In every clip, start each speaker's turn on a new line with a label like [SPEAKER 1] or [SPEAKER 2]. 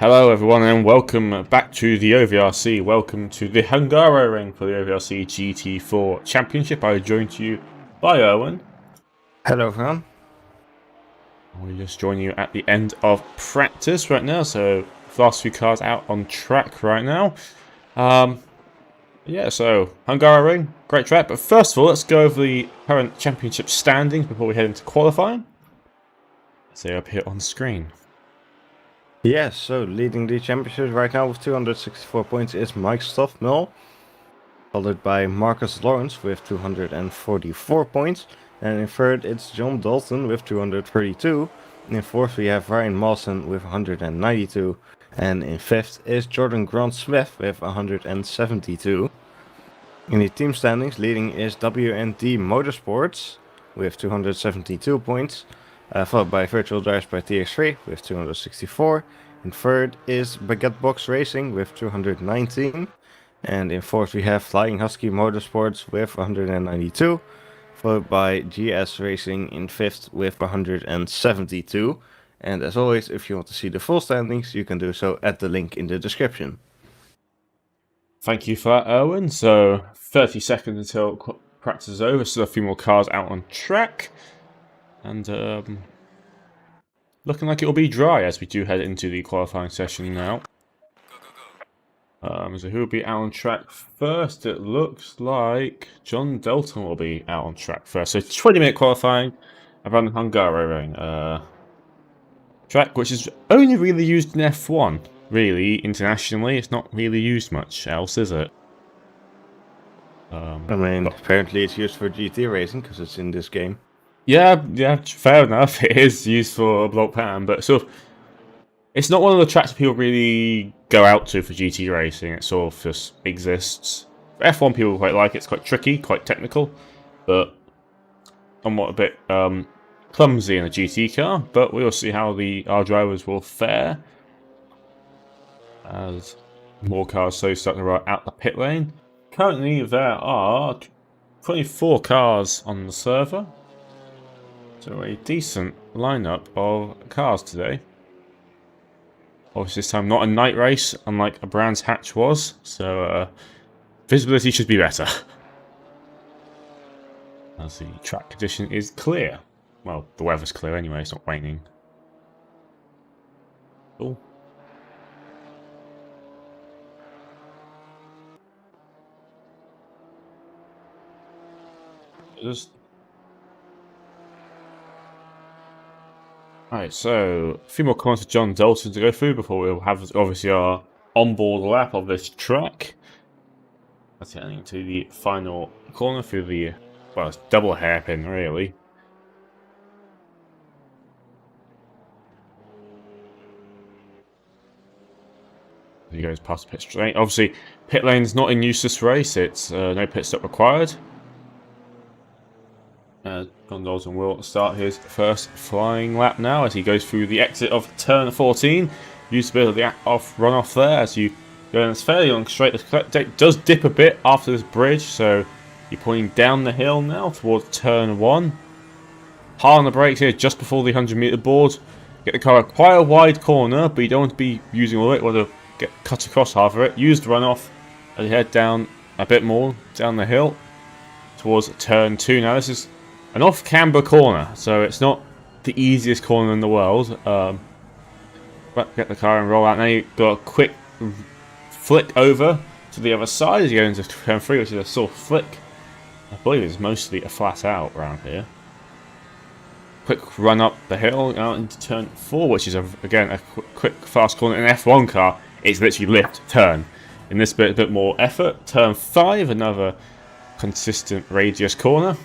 [SPEAKER 1] Hello everyone and welcome back to the OVRC. Welcome to the Hungaroring for the OVRC GT4 Championship. I joined you by Owen.
[SPEAKER 2] Hello everyone.
[SPEAKER 1] We just join you at the end of practice right now, so last few cars out on track right now. Yeah, so Hungaroring, great track, but first of all let's go over the current championship standings before we head into qualifying. So up here on screen.
[SPEAKER 2] Yes, so leading the championship right now with 264 points is Mike Stoffmill, followed by Marcus Lawrence with 244 points, and in third it's John Dalton with 232, and in fourth we have Ryan Mawson with 192, and in fifth is Jordan Grant Smith with 172. In the team standings, leading is WND Motorsports with 272 points, followed by Virtual Drives by TX3 with 264. In third is Baguette Box Racing with 219. And in fourth we have Flying Husky Motorsports with 192. Followed by GS Racing in fifth with 172. And as always, if you want to see the full standings, you can do so at the link in the description.
[SPEAKER 1] Thank you for that, Owen. So 30 seconds until practice is over. Still a few more cars out on track. And looking like it will be dry as we do head into the qualifying session now. So who will be out on track first? It looks like John Dalton will be out on track first. So 20-minute qualifying around the Hungaroring track, which is only really used in F1. Really, internationally, it's not really used much else, is it?
[SPEAKER 2] Apparently it's used for GT racing because it's in this game.
[SPEAKER 1] Yeah, fair enough. It is used for a block pattern, but sort of, it's not one of the tracks that people really go out to for GT racing. It sort of just exists. For F1, people quite like it. It's quite tricky, quite technical, but somewhat a bit clumsy in a GT car. But we'll see how our drivers will fare as more cars start to run out the pit lane. Currently, there are 24 cars on the server. So a decent lineup of cars today. Obviously this time not a night race, unlike a Brands Hatch was, so visibility should be better. As the track condition is clear. Well, the weather's clear anyway, it's not raining. Cool. Alright, so a few more comments for John Dalton to go through before we'll have obviously our onboard lap of this track. That's heading to the final corner through the, well, it's double hairpin really. He goes past pit straight. Obviously, pit lane's not in use this race, it's no pit stop required. John Dalton will start his first flying lap now as he goes through the exit of turn 14. Use a bit of the runoff there as you go in this fairly long straight. The deck does dip a bit after this bridge, so you're pointing down the hill now towards turn 1. Hard on the brakes here just before the 100-meter board. Get the car quite a wide corner, but you don't want to be using all of it. You want to get cut across half of it. Use the runoff as you head down a bit more down the hill towards turn 2. Now this is an off-camber corner, so it's not the easiest corner in the world. But get the car and roll out. Now you've got a quick flick over to the other side as you go into turn 3, which is a soft flick. I believe it's mostly a flat out around here. Quick run up the hill out into turn 4, which is again a quick fast corner. In an F1 car, it's literally lift, turn. In this bit, a bit more effort. Turn 5, another consistent radius corner.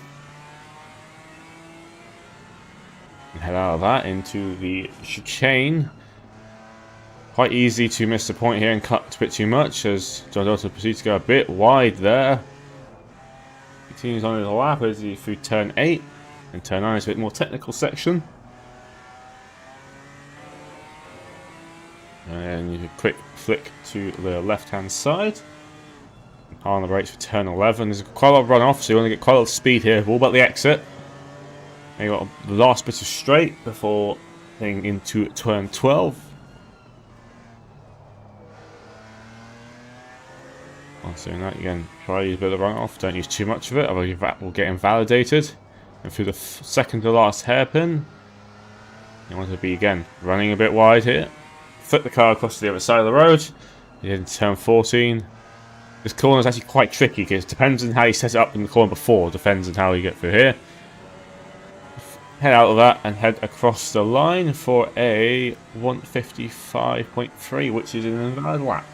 [SPEAKER 1] Head out of that into the chicane. Quite easy to miss the point here and cut a bit too much as John Dalton proceeds to go a bit wide there. Continues on the lap as he through turn 8. And turn 9 is a bit more technical section. And you quick flick to the left hand side. Hard on the brakes for turn 11. There's quite a lot of runoff, so you want to get quite a lot of speed here. All about the exit. And you got the last bit of straight before heading into turn 12. Once doing that, again, try to use a bit of runoff. Don't use too much of it, otherwise that will get invalidated. And through the second to last hairpin, you want to be, again, running a bit wide here. Flip the car across to the other side of the road. You're into turn 14. This corner is actually quite tricky because it depends on how you set it up in the corner before. Depends on how you get through here. Head out of that and head across the line for a 155.3, which is an invalid lap.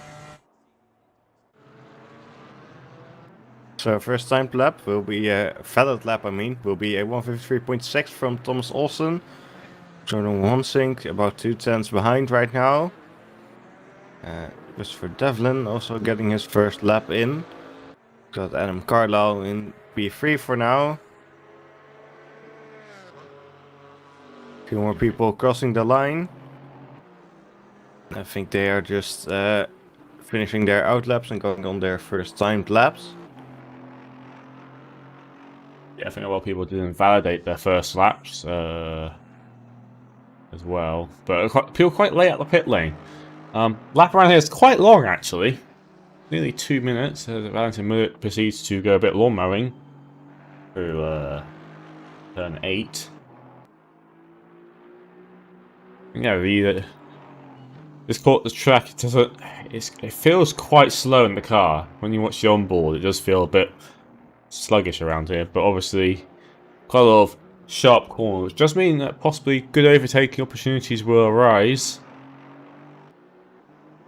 [SPEAKER 2] So first timed lap will be a valid lap, will be a 153.6 from Thomas Olsen. Jordan Wansink about 2 tenths behind right now. Christopher Devlin also getting his first lap in. Got Adam Carlisle in P3 for now. A few more people crossing the line. I think they are just finishing their out laps and going on their first timed laps.
[SPEAKER 1] Yeah, I think a lot of people did invalidate their first laps as well. But people quite late at the pit lane. Lap around here is quite long, actually. Nearly 2 minutes. Valentine proceeds to go a bit lawn mowing through turn 8. Yeah, this track it feels quite slow in the car. When you watch the onboard, it does feel a bit sluggish around here, but obviously quite a lot of sharp corners, which does mean that possibly good overtaking opportunities will arise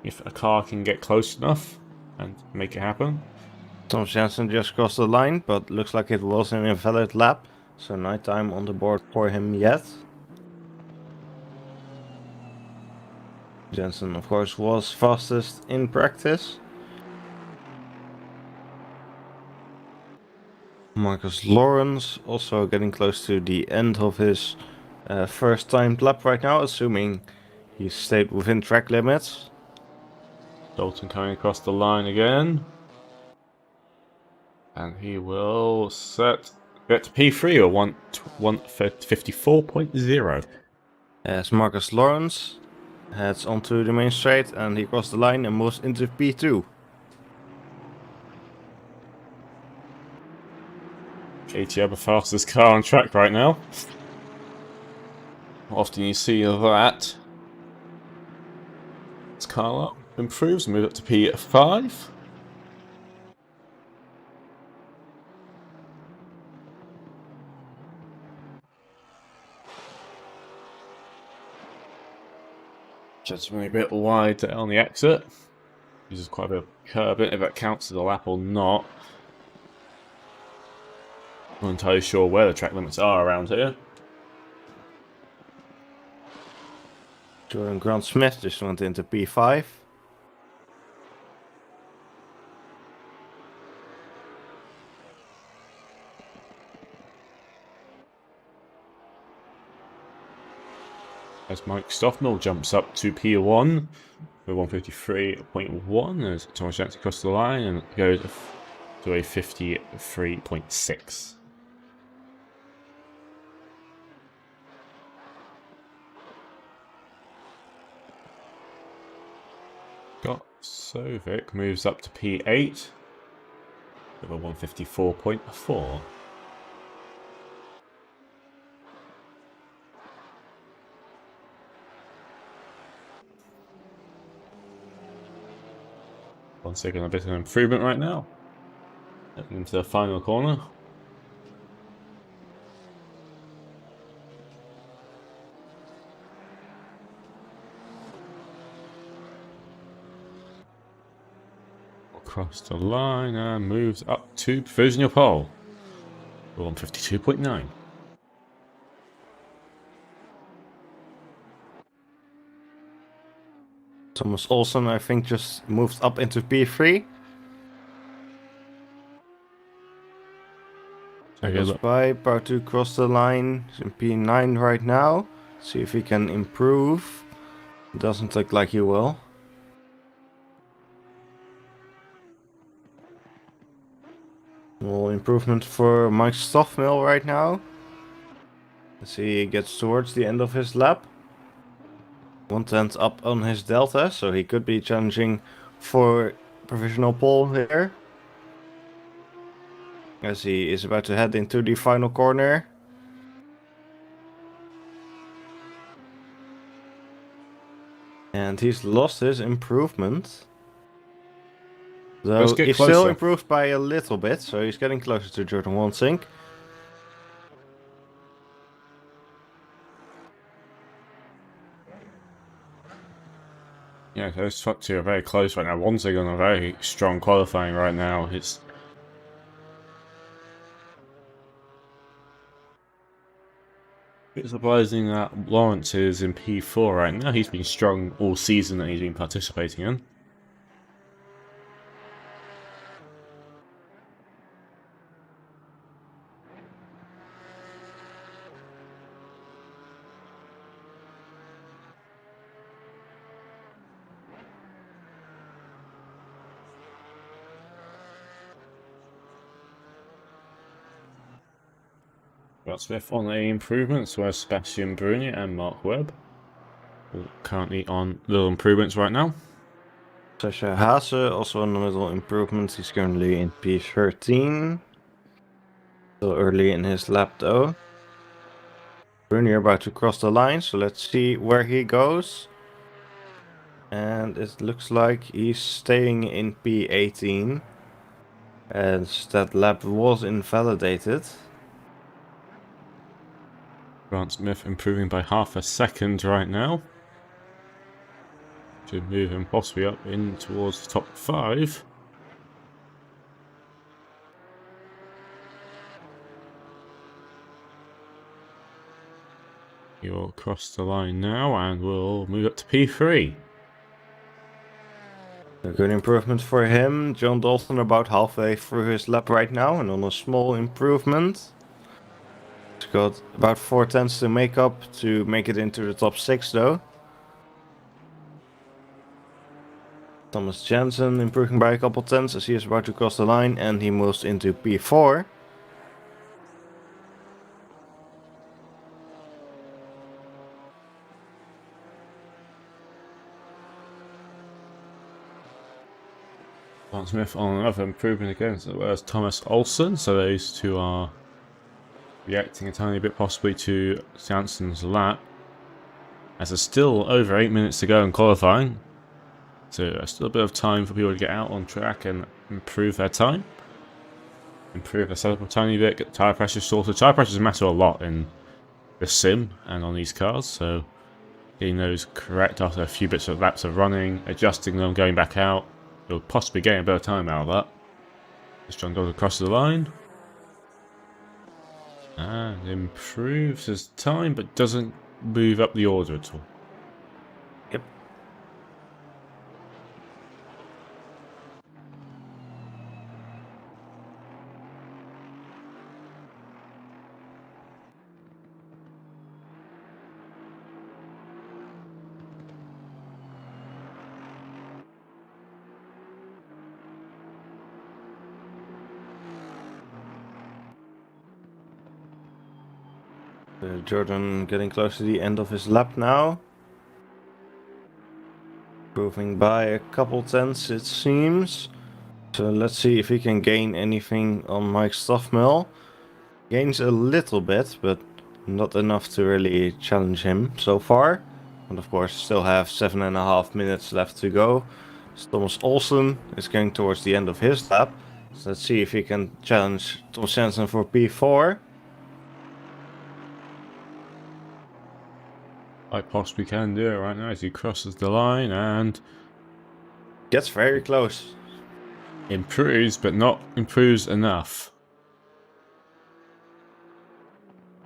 [SPEAKER 1] if a car can get close enough and make it happen.
[SPEAKER 2] Thomas Jensen just crossed the line, but looks like it was an invalid lap, so nighttime on the board for him yet. Jensen, of course, was fastest in practice. Marcus Lawrence also getting close to the end of his first timed lap right now, assuming he stayed within track limits.
[SPEAKER 1] Dalton coming across the line again. And he will get to P3 or 154.0.
[SPEAKER 2] As Marcus Lawrence heads onto the main straight and he crossed the line and moves into P2.
[SPEAKER 1] KTM, the fastest car on track right now. Often you see that. As Carlisle improves, move up to P5. Just a bit wide on the exit. Uses quite a bit of curb. If that counts as a lap or not. I'm not entirely sure where the track limits are around here.
[SPEAKER 2] Jordan Grant Smith just went into P5.
[SPEAKER 1] As Mike Stoffmill jumps up to P1 with 153.1 as Thomas Jensen across the line and goes to a 53.6. Scott Sovic moves up to P8 with a 154.4. Once again, a bit of an improvement right now. Into the final corner. Across the line and moves up to provisional pole. 152.9.
[SPEAKER 2] Thomas Olsen, I think, just moved up into P3. Goes by, about to cross the line. He's in P9 right now. See if he can improve. Doesn't look like he will. Well, improvement for Mike Stoffmill right now. Let's see, he gets towards the end of his lap. 1 tenth up on his delta, so he could be challenging for provisional pole here. as he is about to head into the final corner. And he's lost his improvement.
[SPEAKER 1] Let's
[SPEAKER 2] Though
[SPEAKER 1] get
[SPEAKER 2] he's still
[SPEAKER 1] closer.
[SPEAKER 2] improved by a little bit, so he's getting closer to Jordan Wansink.
[SPEAKER 1] Yeah, those top two are very close right now. Wansing on a very strong qualifying right now. It's a bit surprising that Lawrence is in P4 right now. He's been strong all season that he's been participating in. Got Smith on the improvements, whereas Sebastian Bruni and Mark Webb all currently on little improvements right now.
[SPEAKER 2] Sasha Hase also on the little improvements. He's currently in P13. Still early in his lap though. Bruni about to cross the line, so let's see where he goes. And it looks like he's staying in P18. As that lap was invalidated.
[SPEAKER 1] Grant Smith improving by half a second right now. Should move him possibly up in towards the top 5. He'll cross the line now and we'll move up to P3.
[SPEAKER 2] A good improvement for him. John Dalton about halfway through his lap right now and on a small improvement. He's got about 4 tenths to make up to make it into the top 6 though. Thomas Jensen improving by a couple tenths as he is about to cross the line and he moves into P4.
[SPEAKER 1] Grant Smith on another improvement again, so whereas Thomas Olsen, so those two are reacting a tiny bit possibly to Jansen's lap. As there's still over 8 minutes to go in qualifying, so there's still a bit of time for people to get out on track and improve their time. Improve their setup a tiny bit, get the tyre pressure sorted. Tyre pressures matter a lot in the sim and on these cars, so getting those correct after a few bits of laps of running, adjusting them, going back out, you'll possibly get a better time out of that. As John goes across the line. And improves his time, but doesn't move up the order at all.
[SPEAKER 2] Yep. Jordan getting close to the end of his lap now. Improving by a couple tenths it seems. So let's see if he can gain anything on Mike Stoffmill. Gains a little bit, but not enough to really challenge him so far. And of course still have 7.5 minutes left to go. So Thomas Olsen is going towards the end of his lap. So let's see if he can challenge Thomas Jensen for P4.
[SPEAKER 1] I possibly can do it right now as he crosses the line and
[SPEAKER 2] Gets very close.
[SPEAKER 1] improves, but not improves enough.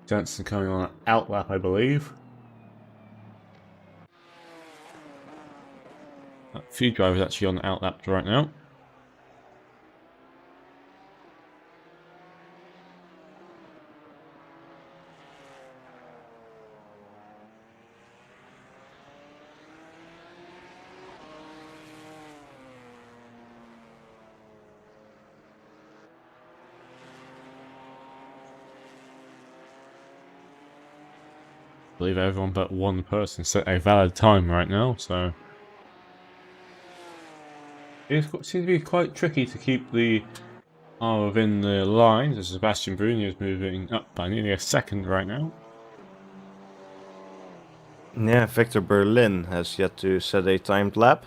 [SPEAKER 1] Jensen coming on an outlap, I believe. A few drivers actually on outlap right now. I believe everyone but one person set a valid time right now, so it seems to be quite tricky to keep the are within the lines as Sebastian Bruni is moving up by nearly a second right now.
[SPEAKER 2] Yeah, Victor Berlin has yet to set a timed lap.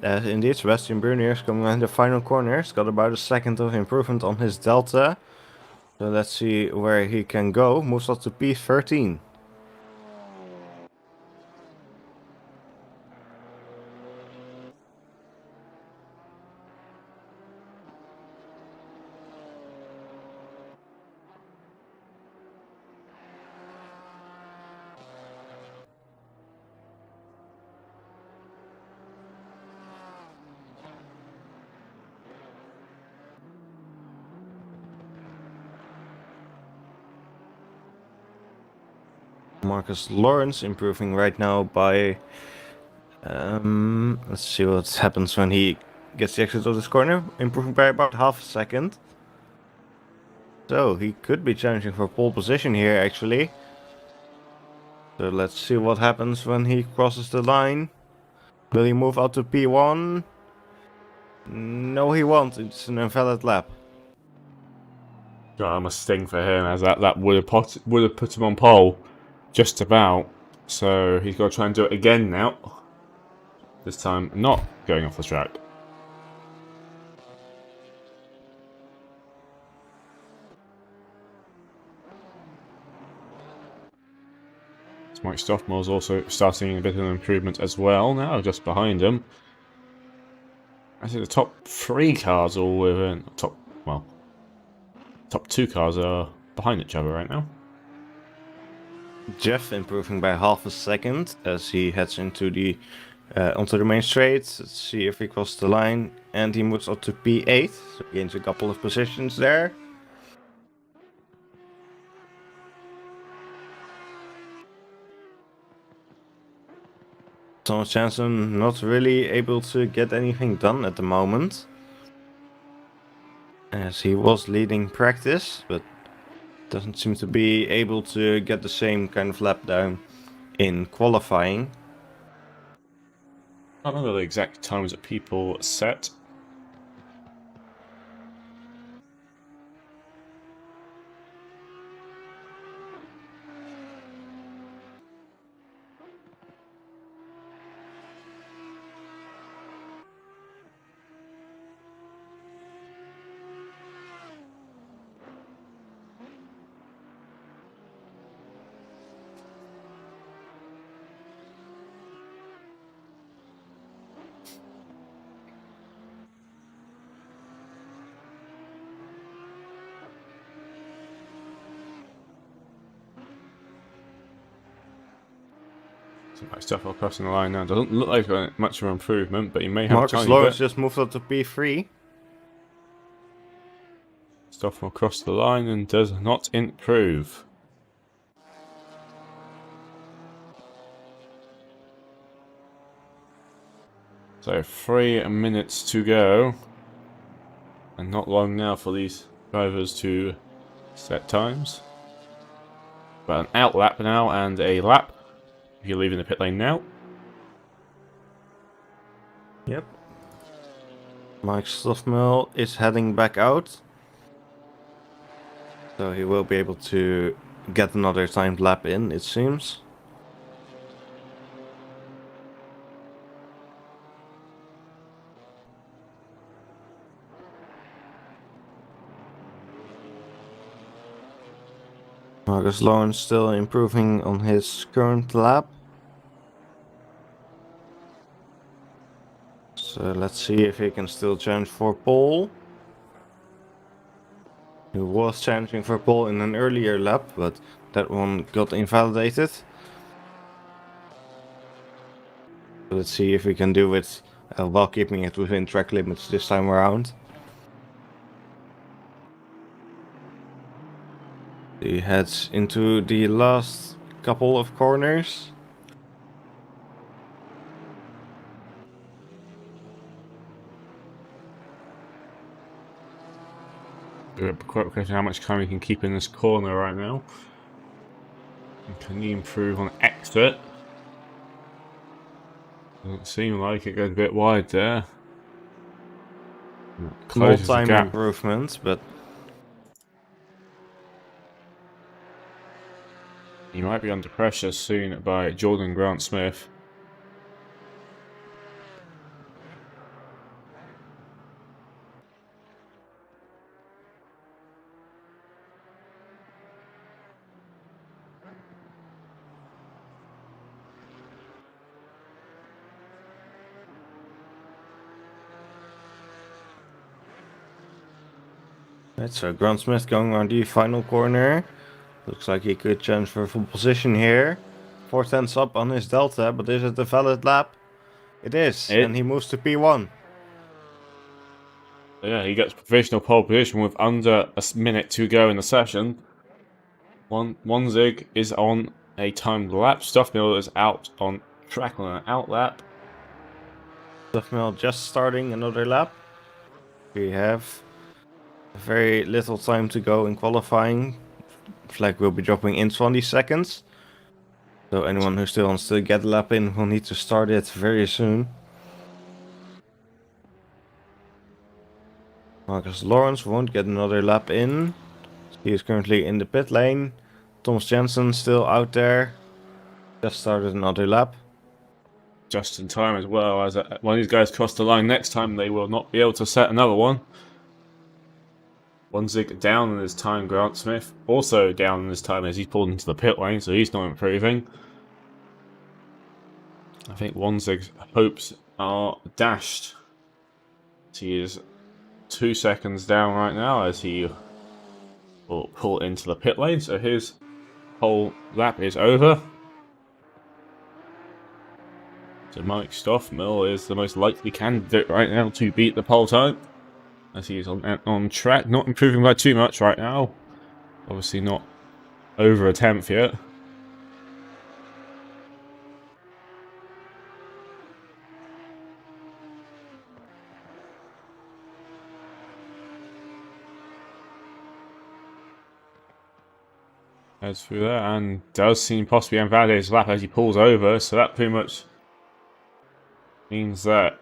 [SPEAKER 2] Indeed, Sebastian Bruni is coming in the final corner. He's got about a second of improvement on his delta. So let's see where he can go. Moves up to P13. Marcus Lawrence improving right now by... let's see what happens when he gets the exit of this corner. Improving by about half a second. So he could be challenging for pole position here actually. So let's see what happens when he crosses the line. Will he move up to P1? No, he won't. It's an invalid lap.
[SPEAKER 1] God, I'm a sting for him, as that would have put him on pole, just about. So he's got to try and do it again now. This time, not going off the track. Mike Stoffmore's also starting a bit of an improvement as well now, just behind him. I see the top 3 cars all within top 2 cars are behind each other right now.
[SPEAKER 2] Jeff improving by half a second as he heads into the onto the main straight. Let's see if he crosses the line, and he moves up to P8, so he gains a couple of positions there. Thomas Jansen not really able to get anything done at the moment, as he was leading practice, but doesn't seem to be able to get the same kind of lap down in qualifying.
[SPEAKER 1] I don't know the exact times that people set. Some nice stuff crossing the line now. Doesn't look like much of an improvement, but he may have
[SPEAKER 2] Marcus
[SPEAKER 1] a tiny
[SPEAKER 2] Lawrence
[SPEAKER 1] bit.
[SPEAKER 2] just moved up to P3.
[SPEAKER 1] Stuff across the line and does not improve. So 3 minutes to go. And not long now for these drivers to set times. But an out lap now and a lap. If you're leaving the pit lane now.
[SPEAKER 2] Yep. Mike Stoffmill is heading back out. So he will be able to get another timed lap in, it seems. Marcus Lawrence still improving on his current lap. So let's see if he can still challenge for pole. He was challenging for pole in an earlier lap, but that one got invalidated. So let's see if we can do it while keeping it within track limits this time around. He heads into the last couple of corners.
[SPEAKER 1] Quite question how much time he can keep in this corner right now. And can he improve on exit? Doesn't seem like it goes a bit wide there.
[SPEAKER 2] Small
[SPEAKER 1] Closes the
[SPEAKER 2] time
[SPEAKER 1] gap.
[SPEAKER 2] improvement, but
[SPEAKER 1] He might be under pressure soon by Jordan Grant-Smith.
[SPEAKER 2] Right, so Grant Smith going on the final corner. Looks like he could challenge for full position here. 4 tenths up on his delta, but is it a valid lap? It is, and he moves to P1.
[SPEAKER 1] Yeah, he gets provisional pole position with under a minute to go in the session. One zig is on a timed lap. Stuffmill is out on track on an out lap.
[SPEAKER 2] Stuffmill just starting another lap. We have very little time to go in qualifying. Flag will be dropping in 20 seconds. So anyone who still wants to get a lap in will need to start it very soon. Marcus Lawrence won't get another lap in. He is currently in the pit lane. Thomas Jensen still out there. Just started another lap.
[SPEAKER 1] Just in time as well, as when these guys cross the line next time, they will not be able to set another one. One zig down in his time. Grant Smith also down in his time as he's pulled into the pit lane, so he's not improving. I think one zig's hopes are dashed. He is 2 seconds down right now as he will pull into the pit lane, so his whole lap is over. So Mike Stoffmill is the most likely candidate right now to beat the pole time, as he is on track, not improving by too much right now. Obviously not over a tenth yet. Heads through there and does seem possibly invalidate his lap as he pulls over, so that pretty much means that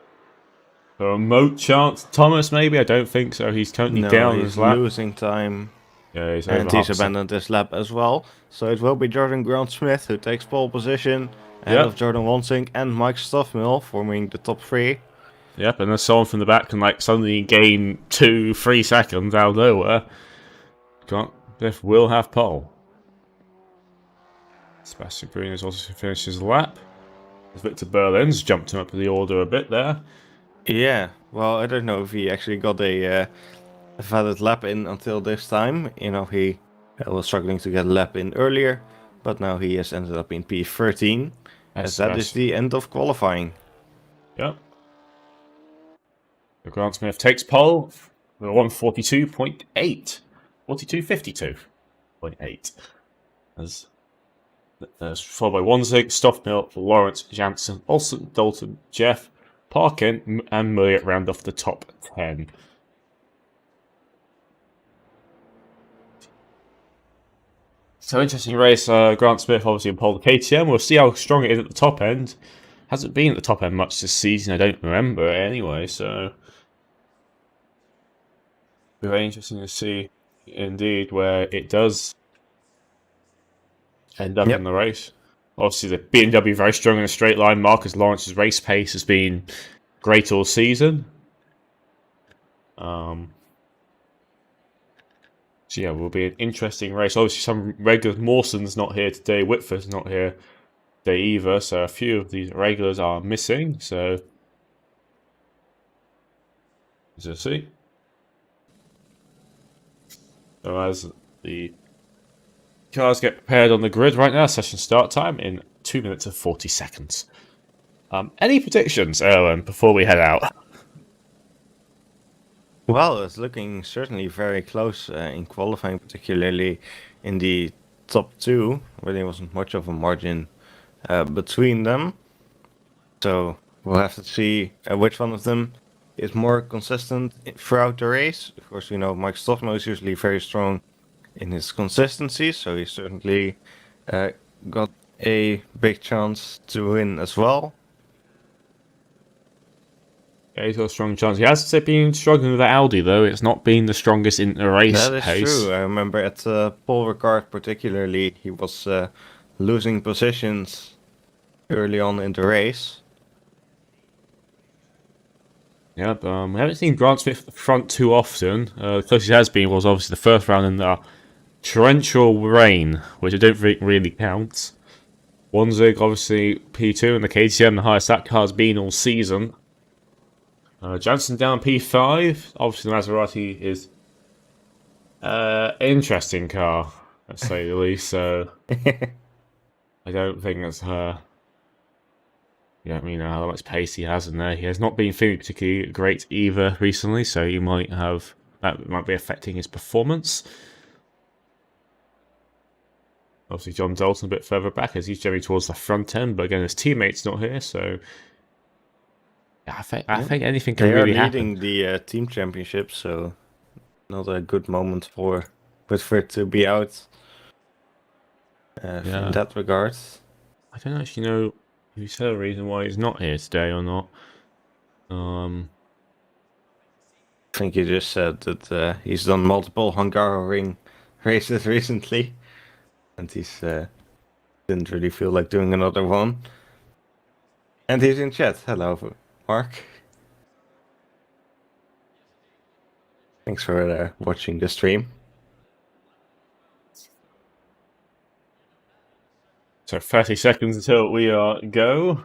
[SPEAKER 1] a remote chance. Thomas, maybe? I don't think so. He's currently down his lap.
[SPEAKER 2] Losing time.
[SPEAKER 1] Yeah, he's
[SPEAKER 2] and he's abandoned this lap as well. So it will be Jordan Grant-Smith who takes pole position ahead of Jordan Wansink and Mike Stoffmill, forming the top three.
[SPEAKER 1] Yep, and there's someone from the back can like suddenly gain 2-3 seconds out of nowhere. Grant-Smith will have pole. Sebastian Brunos also finishes the lap. Victor Berlin's jumped him up the order a bit there.
[SPEAKER 2] Yeah, well, I don't know if he actually got a valid lap in until this time. You know, he was struggling to get a lap in earlier, but now he has ended up in P13, as that is the end of qualifying.
[SPEAKER 1] Yep. So Grant Smith takes pole with a 142.8. 42.52.8. As followed by Wanzig, Stoffmill, Lawrence, Jansen, Olsen, Dalton, Jeff, Parkin, and Murray round off the top 10. So interesting race. Grant Smith obviously in pole KTM. We'll see how strong it is at the top end. Hasn't been at the top end much this season. I don't remember anyway. So very interesting to see, indeed, where it does end up in the race. Obviously, the BMW very strong in a straight line. Marcus Lawrence's race pace has been great all season. So yeah, will be an interesting race. Obviously, some regulars. Mawson's not here today. Whitford's not here today either. So a few of these regulars are missing. So as you see, so as the cars get prepared on the grid right now, session start time in 2 minutes and 40 seconds. Any predictions, Erwin, before we head out?
[SPEAKER 2] Well, it's looking certainly very close in qualifying, particularly in the top two. Really wasn't much of a margin between them. So we'll have to see which one of them is more consistent throughout the race. Of course, you know, Mike Stoffmill is usually very strong in his consistency, so he certainly got a big chance to win as well.
[SPEAKER 1] Yeah, he's got a strong chance. He has been struggling with the Audi, though. It's not been the strongest in the race
[SPEAKER 2] That is
[SPEAKER 1] pace.
[SPEAKER 2] true. I remember at Paul Ricard particularly, he was losing positions early on in the race.
[SPEAKER 1] Yep, we haven't seen Grant Smith front too often. The closest he has been was obviously the first round in the torrential rain, which I don't think really counts. Wanzig, obviously P2, and the KTM, the highest that car's been all season. Jansen down P5. Obviously, the Maserati is interesting car, let's say the least. So I don't think that's her. Yeah, you know how much pace he has in there. He has not been feeling particularly great either recently, so you might have that might be affecting his performance. Obviously, John Dalton a bit further back as he's generally towards the front end, but again, his teammate's not here, so yeah, I think anything can really happen.
[SPEAKER 2] They are leading the team championship, so not a good moment for Whitford to be out in that regard.
[SPEAKER 1] I don't actually know if you said a reason why he's not here today or not.
[SPEAKER 2] I think you just said that he's done multiple Hungaroring races recently, and he's didn't really feel like doing another one. And he's in chat. Hello, Mark. Thanks for watching the stream.
[SPEAKER 1] So 30 seconds until we go.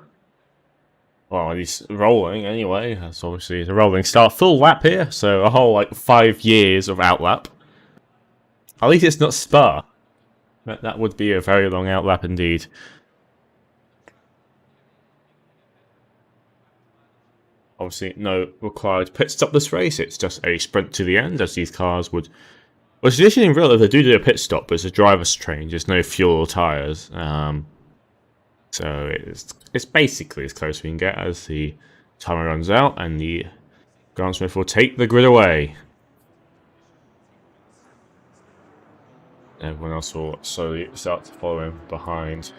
[SPEAKER 1] Well, he's rolling anyway. That's obviously a rolling start. Full lap here, so a whole 5 years of outlap. At least it's not Spa. That would be a very long outlap indeed. Obviously, no required pit stop this race. It's just a sprint to the end, as these cars would. Well, traditionally in real life, they do a pit stop, but it's a driver's change. There's no fuel or tyres. So it's basically as close as we can get as the timer runs out, and the Grant Smith will take the grid away. Everyone else will slowly start to follow him behind.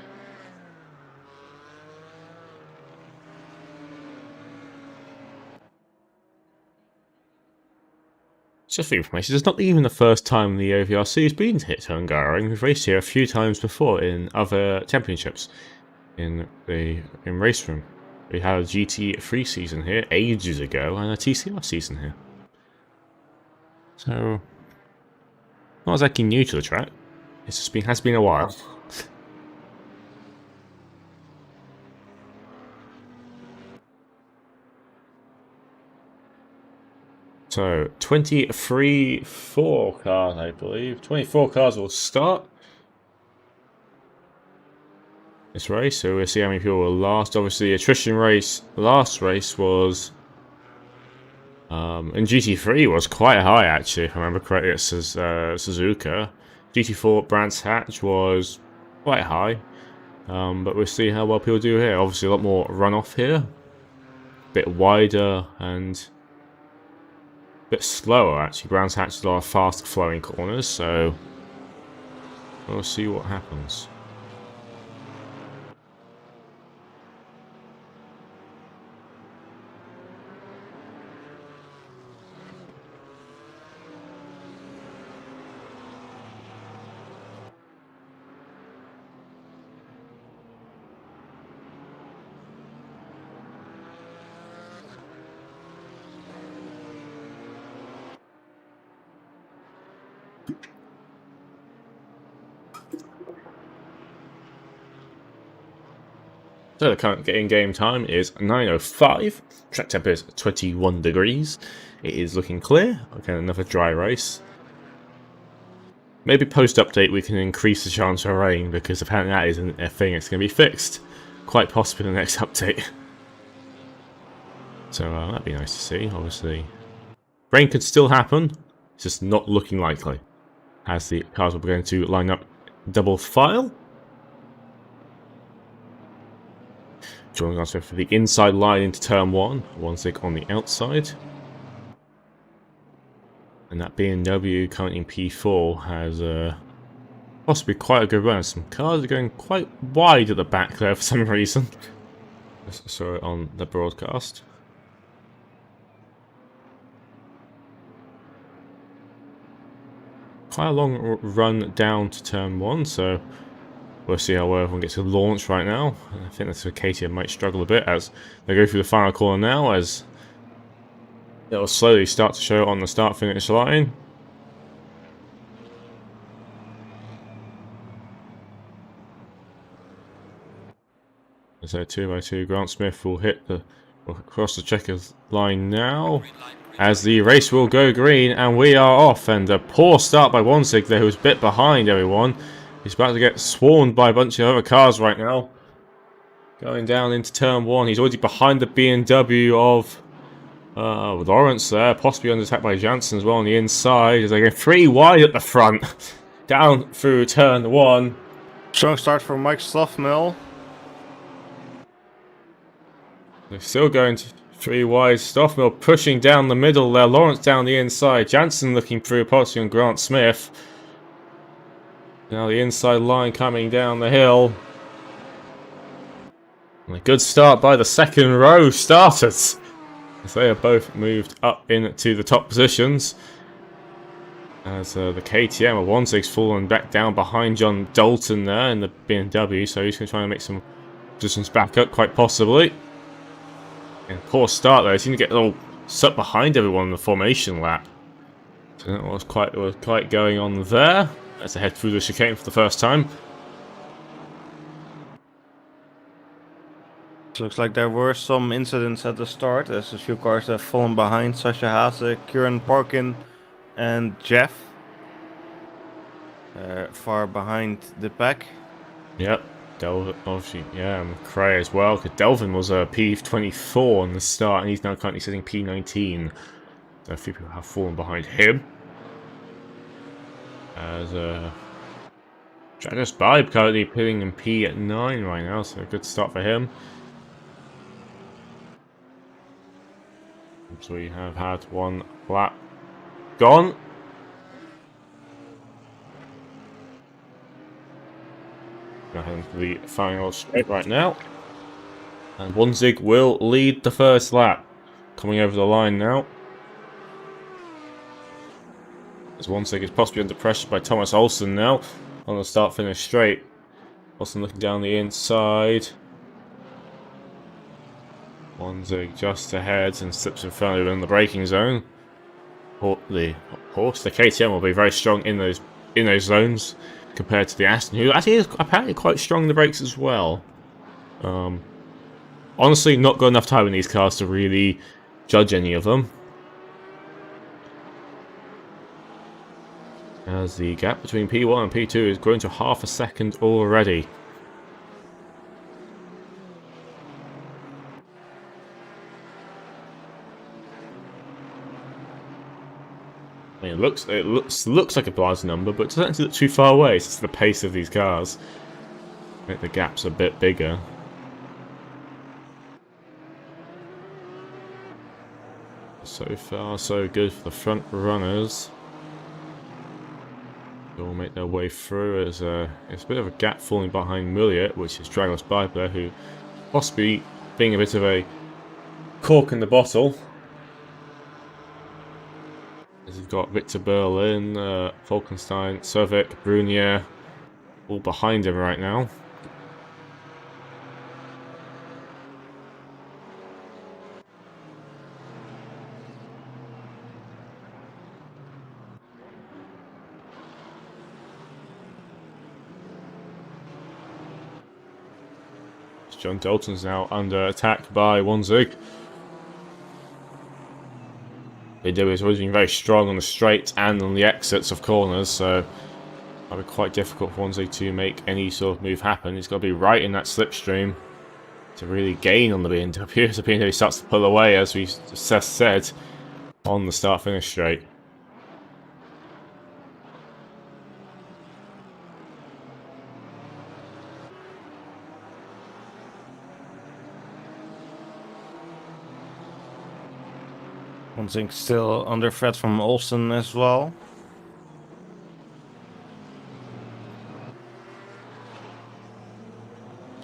[SPEAKER 1] Just for information, it's not even the first time the OVRC has been hit Hungaroring. We've raced here a few times before in other championships in race room. We had a GT3 season here ages ago and a TCR season here. So not exactly new to the track. It's just has been a while. So 24 cars, I believe. 24 cars will start this race, so we'll see how many people will last. Obviously, the attrition race, last race was in GT3 was quite high actually, if I remember correctly. It's Suzuka. GT4 Brands Hatch was quite high, but we'll see how well people do here. Obviously, a lot more runoff here, a bit wider and a bit slower actually. Brands Hatch is a lot of fast flowing corners, so we'll see what happens. So the current in-game time is 9:05. Track temp is 21 degrees. It is looking clear. Okay, another dry race. Maybe post-update we can increase the chance of rain, because apparently that isn't a thing. It's going to be fixed. Quite possibly in the next update. So that'd be nice to see, obviously. Rain could still happen. It's just not looking likely, as the cars will be going to line up double file. Joining us for the inside line into turn 1, Wanzig on the outside. And that BMW currently in P4 has possibly quite a good run. Some cars are going quite wide at the back there for some reason. I saw it on the broadcast. Quite a long run down to turn 1, so we'll see how well everyone gets to launch right now. I think that's where KTM might struggle a bit as they go through the final corner now, as it'll slowly start to show on the start-finish line. So 2x2, Grant Smith will cross the checkers line now, as the race will go green, and we are off. And a poor start by Wanzig there, who's a bit behind everyone. He's about to get swarmed by a bunch of other cars right now. Going down into turn 1, he's already behind the BMW of Lawrence there, possibly under attack by Jansen as well on the inside, as they go 3 wide at the front, down through turn 1.
[SPEAKER 2] Strong start for Mike Stoffmill.
[SPEAKER 1] They're still going to 3 wide. Stoffmill pushing down the middle there. Lawrence down the inside. Jansen looking through, possibly on Grant Smith. Now the inside line coming down the hill. And a good start by the second row starters, as they are both moved up into the top positions. As the KTM of Wanzig's fallen back down behind John Dalton there in the BMW. So he's going to try and make some positions back up, quite possibly. And poor start there. He seemed to get a little stuck behind everyone in the formation lap. So that was quite going on there. As they head through the chicane for the first time.
[SPEAKER 2] Looks like there were some incidents at the start, as a few cars have fallen behind. Sasha Haase, Kieran Parkin, and Jeff. Far behind the pack.
[SPEAKER 1] Yep. Delvin, obviously, yeah, McRae as well, because Delvin was a P24 on the start, and he's now currently sitting P19. So a few people have fallen behind him. As Travis Bibe currently pitting in P9 right now, so a good start for him. So we have had 1 lap gone. Now heading to the final straight right now. And Wanzig will lead the first lap. Coming over the line now. As Wanzig is possibly under pressure by Thomas Olsen now. On the start-finish straight. Olsen looking down the inside. Wanzig just ahead and slips in front of him in the braking zone. The KTM will be very strong in those zones compared to the Aston, who actually is apparently quite strong in the brakes as well. Honestly, not got enough time in these cars to really judge any of them. As the gap between P1 and P2 is growing to half a second already. I mean, it looks like a Blas number, but it doesn't actually look too far away. It's just the pace of these cars make the gaps a bit bigger. So far, so good for the front runners. They all make their way through. It's a bit of a gap falling behind Milliot, which is Dragos Biber, who possibly being a bit of a cork in the bottle. You've got Victor Berlin, Falkenstein, Sovic, Brunier, all behind him right now. John Dalton's now under attack by Wanzig. BMW has always been very strong on the straights and on the exits of corners, so it'll be quite difficult for Wanzig to make any sort of move happen. He's got to be right in that slipstream to really gain on the BMW. As the BMW starts to pull away, as we just said, on the start-finish straight.
[SPEAKER 2] Wanzig still under threat from Olsen as well.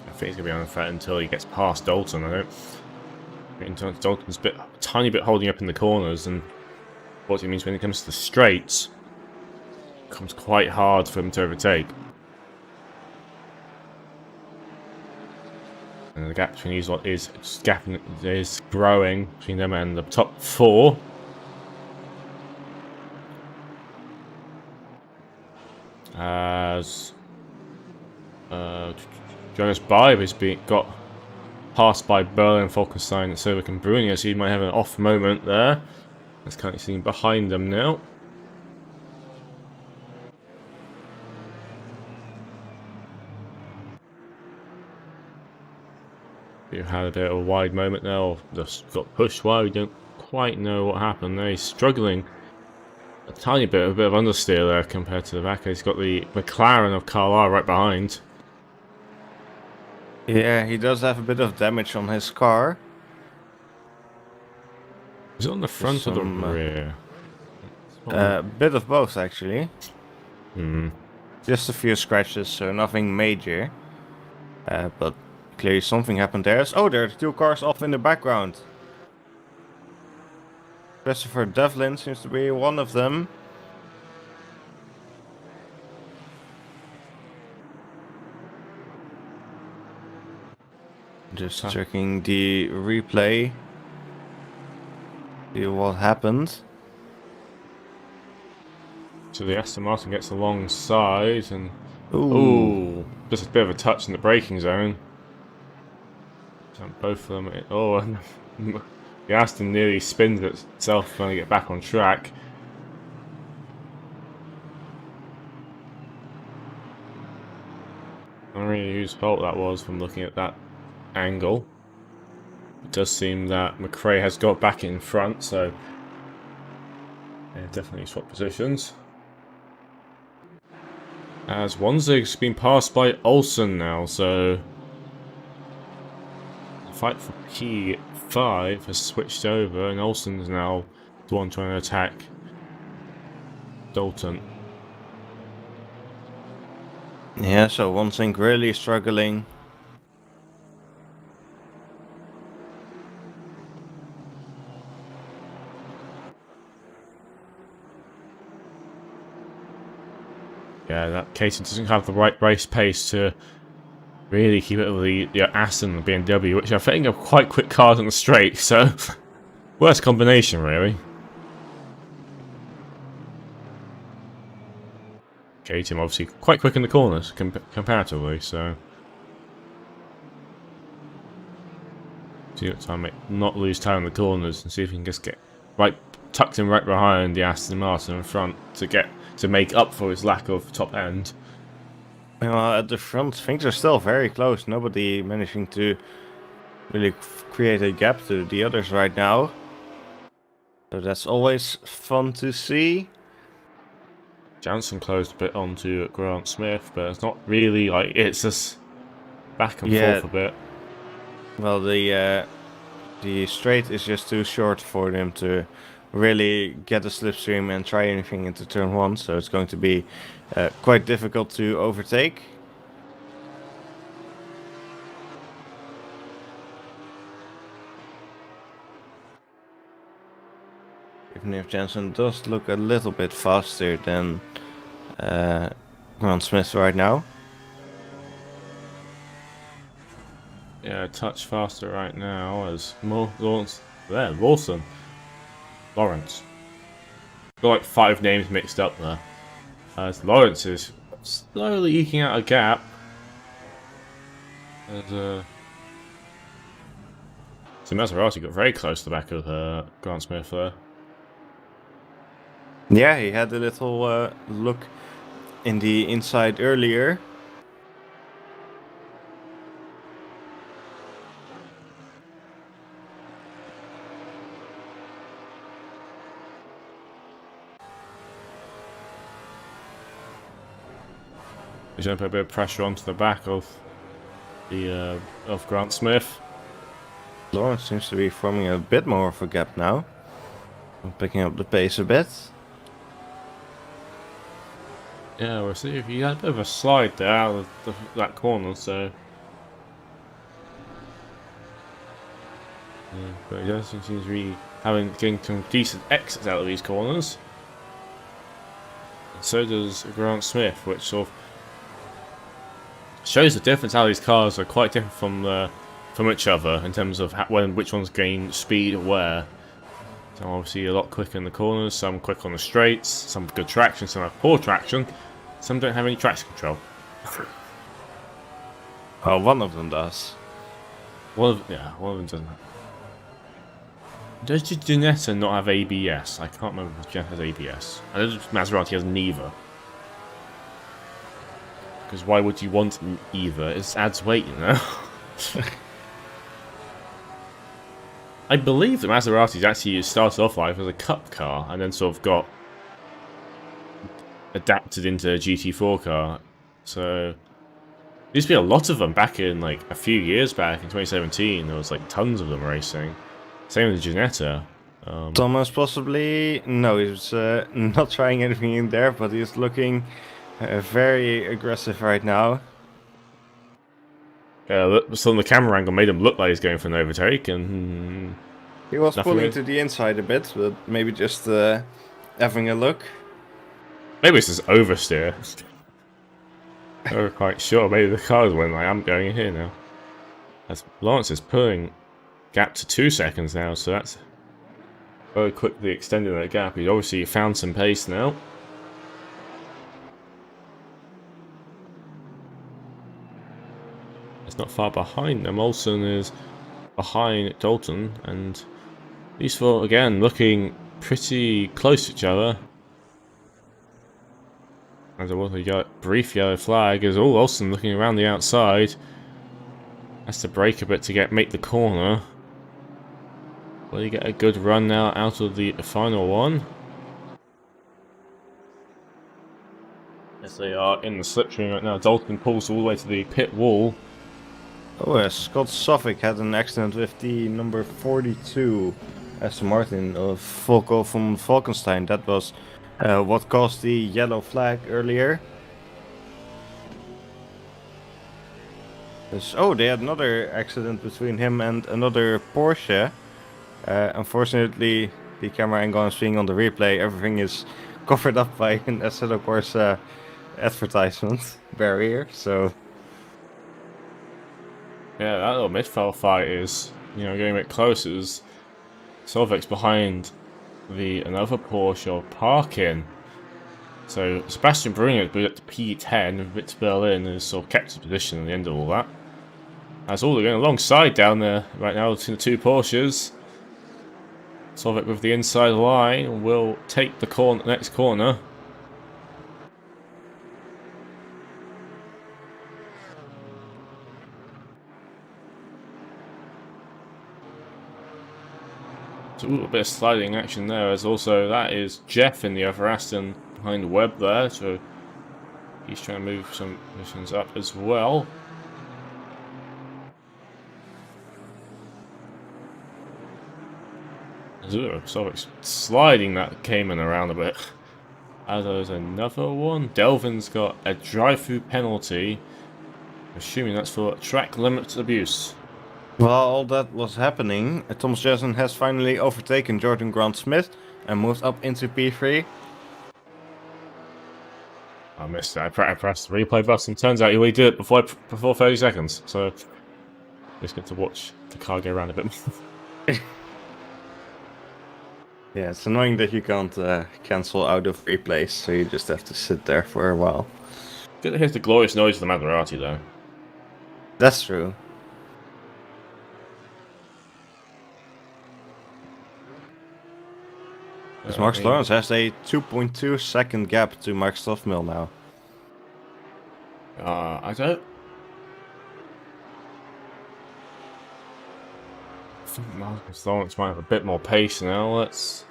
[SPEAKER 1] I think he's going to be under threat until he gets past Dalton. I mean, Dalton's a tiny bit holding up in the corners, and what it means when it comes to the straights, it becomes quite hard for him to overtake. And the gap between these lot is growing between them and the top 4. As Jonas Bibe has got passed by Berlin, Falkenstein, and Silvic and Brunius. He might have an off moment there. That's currently seen behind them now. You had a bit of a wide moment there, or just got pushed wide. We don't quite know what happened there. He's struggling a tiny bit, a bit of understeer there compared to the back. He's got the McLaren of Carlisle right behind.
[SPEAKER 2] Yeah, he does have a bit of damage on his car.
[SPEAKER 1] Is it on the front or the rear?
[SPEAKER 2] A bit of both, actually.
[SPEAKER 1] Hmm.
[SPEAKER 2] Just a few scratches, so nothing major. But clearly something happened there. Oh, there are 2 cars off in the background. Christopher Devlin seems to be one of them. Just checking the replay. See what happened.
[SPEAKER 1] So the Aston Martin gets alongside and...
[SPEAKER 2] Ooh.
[SPEAKER 1] Just a bit of a touch in the braking zone. Both of them... Oh, and the Aston nearly spins itself trying to get back on track. I don't really know whose fault that was from looking at that angle. It does seem that McRae has got back in front, so yeah, definitely swap positions. As Wanzig's been passed by Olsen now, so the fight for P5 has switched over, and Olsen's now the one trying to attack Dalton.
[SPEAKER 2] Yeah, so Wanzig really struggling.
[SPEAKER 1] Yeah, that Casey doesn't have the right race pace to really keep it with the Aston and the BMW, which I think are quite quick cars on the straight, so worst combination, really. K-Team obviously quite quick in the corners comparatively, so see what time not lose time in the corners and see if we can just get tucked in right behind the Aston Martin in front to make up for his lack of top end.
[SPEAKER 2] Well, at the front, things are still very close. Nobody managing to really create a gap to the others right now. So that's always fun to see.
[SPEAKER 1] Jansen closed a bit onto Grant Smith, but it's not really it's just back and forth a bit.
[SPEAKER 2] Well, the straight is just too short for them to really get a slipstream and try anything into turn 1, so it's going to be quite difficult to overtake. Even if Jensen does look a little bit faster than Grant Smith right now.
[SPEAKER 1] Yeah, a touch faster right now as Lawson. Lawrence. Got like 5 names mixed up there. As Lawrence is slowly eking out a gap. As so Maserati got very close to the back of Grant Smith there.
[SPEAKER 2] Yeah, he had a little look in the inside earlier.
[SPEAKER 1] He's going to put a bit of pressure onto the back of Grant Smith.
[SPEAKER 2] Lawrence seems to be forming a bit more of a gap now. Picking up the pace a bit.
[SPEAKER 1] Yeah, we'll see if he had a bit of a slide there out of that corner, so. Yeah, but he does seem to be getting some decent exits out of these corners. And so does Grant Smith, which sort of shows the difference how these cars are quite different from the from each other in terms of which ones gain speed where. Some obviously a lot quicker in the corners, some quick on the straights, some with good traction, some have poor traction, some don't have any traction control.
[SPEAKER 2] Well, one of them does.
[SPEAKER 1] One of them doesn't. Does the Ginetta not have ABS? I can't remember if Ginetta has ABS. I know Maserati has neither. Because why would you want either? It adds weight, you know? I believe that Maseratis actually started off life as a cup car and then sort of got adapted into a GT4 car. So there used to be a lot of them back in like a few years back in 2017. There was like tons of them racing. Same with the Ginetta.
[SPEAKER 2] Thomas possibly, no, he's not trying anything in there, but he's looking very aggressive right now.
[SPEAKER 1] So on the camera angle made him look like he's going for an overtake, and
[SPEAKER 2] he was pulling to the inside a bit, but maybe just having a look.
[SPEAKER 1] Maybe it's just oversteer. I'm not quite sure. Maybe the cars went like, I'm going in here now. As Lawrence is pulling gap to 2 seconds now, so that's very quickly extending that gap. He's obviously found some pace now. It's not far behind them. Olsen is behind Dalton, and these four again looking pretty close to each other. As there was a brief yellow flag, as all Olsen looking around the outside. Has to brake a bit to make the corner. Will he get a good run now out of the final one? As they are in the slipstream right now, Dalton pulls all the way to the pit wall.
[SPEAKER 2] Oh, Scott Suffolk had an accident with the number 42 Aston Martin of Volko from Falkenstein. That was what caused the yellow flag earlier. Oh, they had another accident between him and another Porsche. Unfortunately, the camera angle I'm seeing on the replay, everything is covered up by an Assetto Corsa advertisement barrier, so...
[SPEAKER 1] Yeah, that little midfield fight is, getting a bit close. As Solveig's behind another Porsche parking. So Sebastian Brunner moved up to P10 and Vitz Berlin has sort of kept his position at the end of all that. That's all they're going alongside down there right now between the two Porsches. Solveig with the inside line will take the next corner. So a little bit of sliding action there, as also that is Jeff in the other Aston behind Webb there, so he's trying to move some positions up as well. So sliding that Cayman around a bit. As there's another one. Delvin's got a drive-through penalty. Assuming that's for track limit abuse.
[SPEAKER 2] While all that was happening, Thomas Jessen has finally overtaken Jordan Grant-Smith and moved up into P3.
[SPEAKER 1] I missed it. I pressed the replay button. Turns out you only did it before 30 seconds. So just get to watch the car go around a bit more.
[SPEAKER 2] Yeah, it's annoying that you can't cancel out of replays, so you just have to sit there for a while.
[SPEAKER 1] Good to hear the glorious noise of the Maserati, though.
[SPEAKER 2] That's true. Because Mark Lawrence has a 2.2 second gap to Mark Stoffmill now.
[SPEAKER 1] I don't... I think Marcus Lawrence might have a bit more pace now. Let's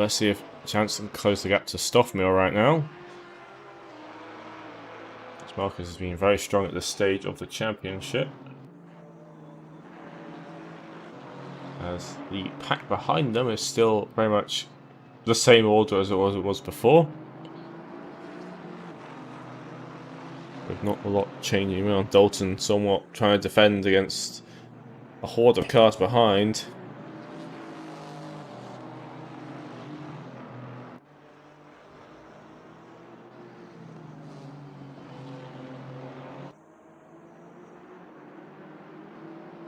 [SPEAKER 1] see if Chance can close the gap to Stoffmill right now. Marcus has been very strong at this stage of the championship. As the pack behind them is still very much the same order as it was before. With not a lot changing around. Dalton somewhat trying to defend against a horde of cars behind.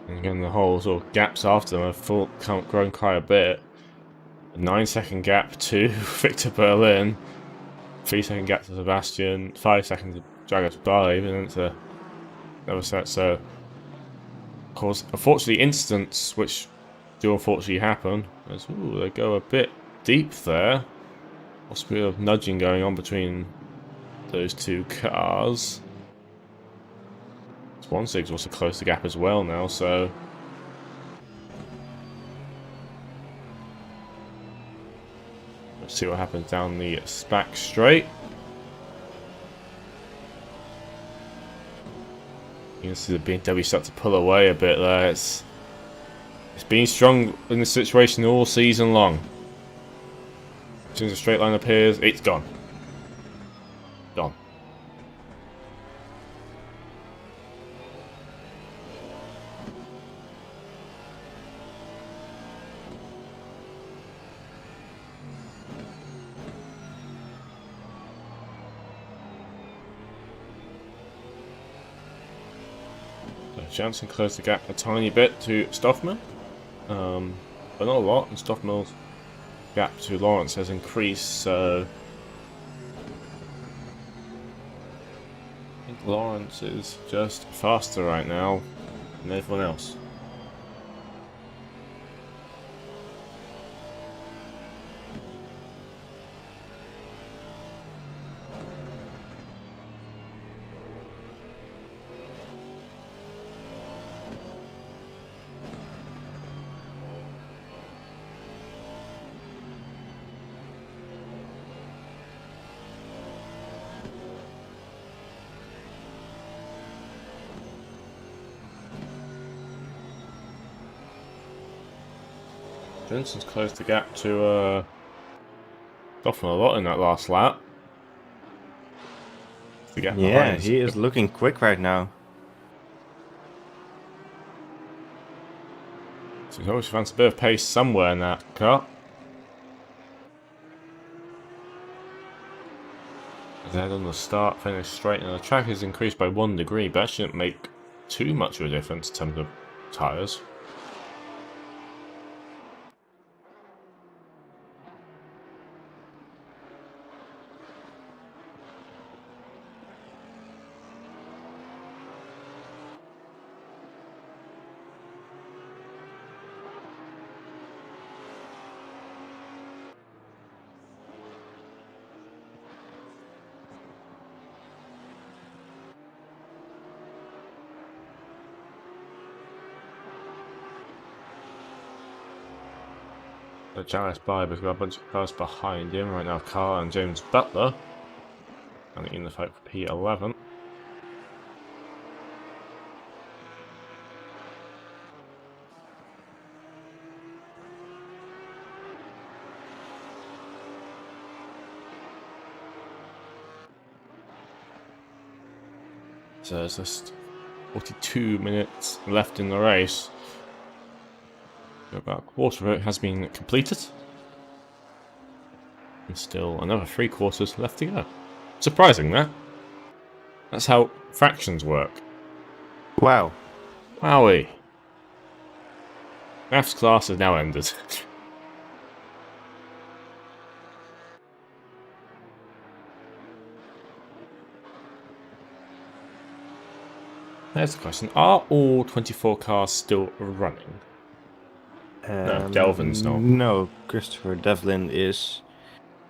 [SPEAKER 1] And again, the whole sort of gaps after them have grown quite a bit. A 9-second gap to Victor Berlin. 3-second gap to Sebastian. 5 seconds to Jago Tabala, even into another set. So, of course, unfortunately, instants which do unfortunately happen. As, ooh, they go a bit deep there. Possibly of nudging going on between those two cars. Swansig's also close the gap as well now, so let's see what happens down the back straight. You can see the BMW start to pull away a bit there. It's been strong in this situation all season long. As soon as a straight line appears, it's gone. Gone. Jansen closed the gap a tiny bit to Stoffman, but not a lot, and Stoffman's gap to Lawrence has increased, so I think Lawrence is just faster right now than everyone else. Jensen's closed the gap to Stoffman a lot in that last lap. The gap
[SPEAKER 2] Yeah,
[SPEAKER 1] behind.
[SPEAKER 2] he is looking quick right now.
[SPEAKER 1] So he always finds a bit of pace somewhere in that car. Then on the start, finish straight, and the track is increased by 1 degree, but that shouldn't make too much of a difference in terms of tyres. So Jarvis Barber's got a bunch of cars behind him right now. Carl and James Butler, and in the fight for P11. So there's just 42 minutes left in the race. About a quarter of it has been completed. And still another 3/4 left to go. Surprising that. That's how fractions work.
[SPEAKER 2] Wow.
[SPEAKER 1] Wowie. Maths class has now ended. There's the question. Are all 24 cars still running? No, Delvin's not.
[SPEAKER 2] No, Christopher Devlin is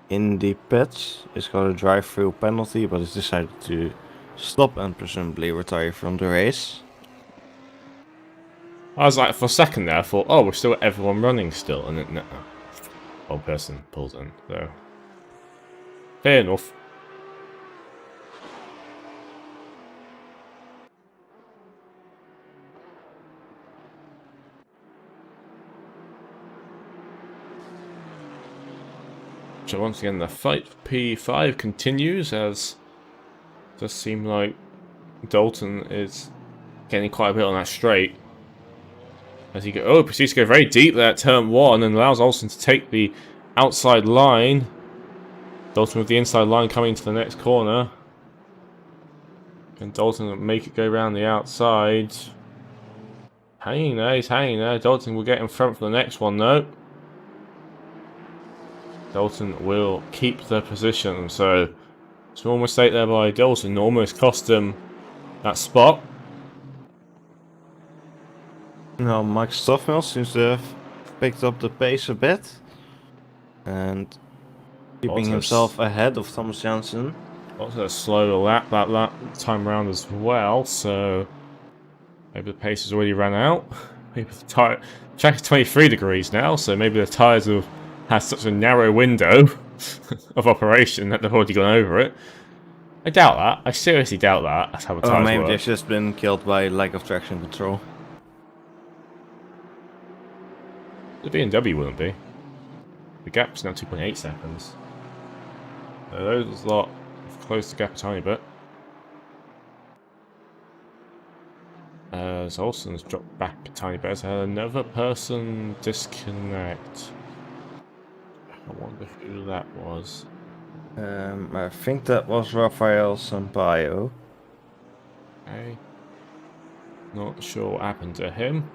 [SPEAKER 2] in the pits. He's got a drive-through penalty, but he's decided to stop and presumably retire from the race.
[SPEAKER 1] I was like, for a second there, I thought, oh, we're still everyone running still, and then, no. Old person pulls in, so. Fair enough. So once again, the fight for P5 continues, as it does seem like Dalton is getting quite a bit on that straight. As he proceeds to go very deep there at turn 1 and allows Olsen to take the outside line. Dalton with the inside line coming into the next corner. Can Dalton make it go around the outside? Hanging there, he's hanging there. Dalton will get in front for the next one, though. Dalton will keep the position, so small mistake there by Dalton, almost cost him that spot.
[SPEAKER 2] Now Mike Stoffmill seems to have picked up the pace a bit and keeping himself ahead of Thomas Janssen.
[SPEAKER 1] Also a slower lap that time round as well, so maybe the pace has already run out. Maybe the tire track is 23 degrees now, so maybe the tyres have had such a narrow window of operation that they've already gone over it. I doubt that. I seriously doubt that. That's how the tyres
[SPEAKER 2] Maybe
[SPEAKER 1] work.
[SPEAKER 2] they've just been killed by lack of traction control.
[SPEAKER 1] The BMW wouldn't be. The gap's now 2.8 seconds. So those lot have closed the gap a tiny bit. As Olsen's dropped back a tiny bit, has had another person disconnect. I wonder who that was.
[SPEAKER 2] I think that was Rafael Sampaio.
[SPEAKER 1] Okay. Not sure what happened to him.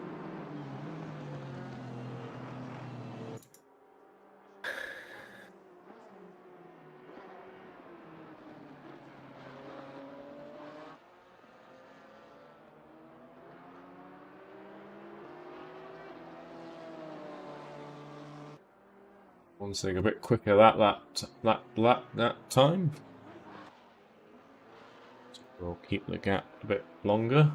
[SPEAKER 1] One thing a bit quicker that time. So we'll keep the gap a bit longer.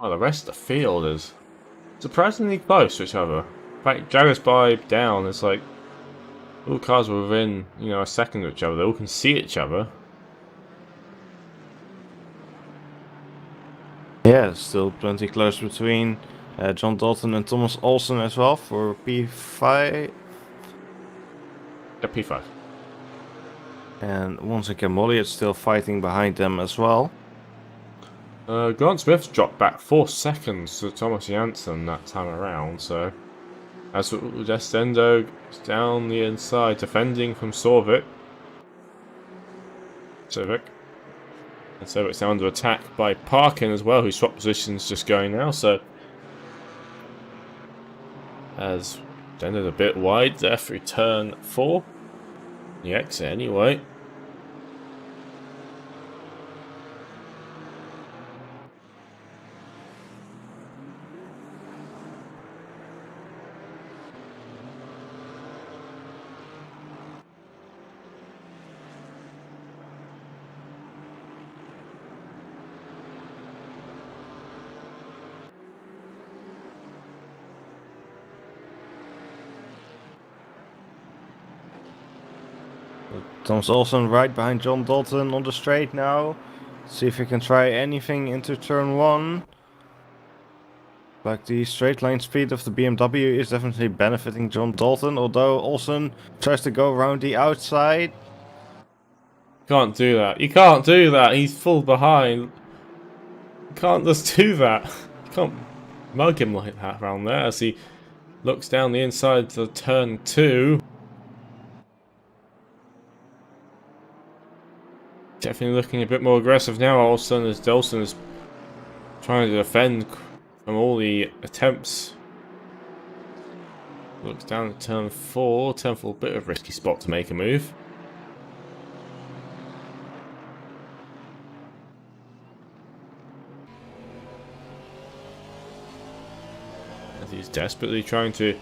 [SPEAKER 1] Oh, the rest of the field is surprisingly close to each other. In fact, Jaguar's by down, it's like all cars were within, a second of each other. They all can see each other.
[SPEAKER 2] Yeah, still plenty close between John Dalton and Thomas Olsen as well for P5.
[SPEAKER 1] Yeah, P5.
[SPEAKER 2] And once again, Molly is still fighting behind them as well.
[SPEAKER 1] Grant Smith's dropped back 4 seconds to Thomas Janssen that time around, so as Descendo down the inside, defending from Civic. And Civic's now under attack by Parkin as well, whose swap position's just going now, so as Descendo's a bit wide there through turn 4. The exit anyway.
[SPEAKER 2] Thomas Olsen right behind John Dalton on the straight now. See if he can try anything into turn 1. Like the straight line speed of the BMW is definitely benefiting John Dalton, although Olsen tries to go around the outside.
[SPEAKER 1] Can't do that. You can't do that. He's full behind. You can't just do that. You can't mug him like that around there as he looks down the inside to turn 2. Definitely looking a bit more aggressive now. All of a sudden, as Dalton is trying to defend from all the attempts. Looks down at turn 4. Turn 4, a bit of a risky spot to make a move. As he's desperately trying to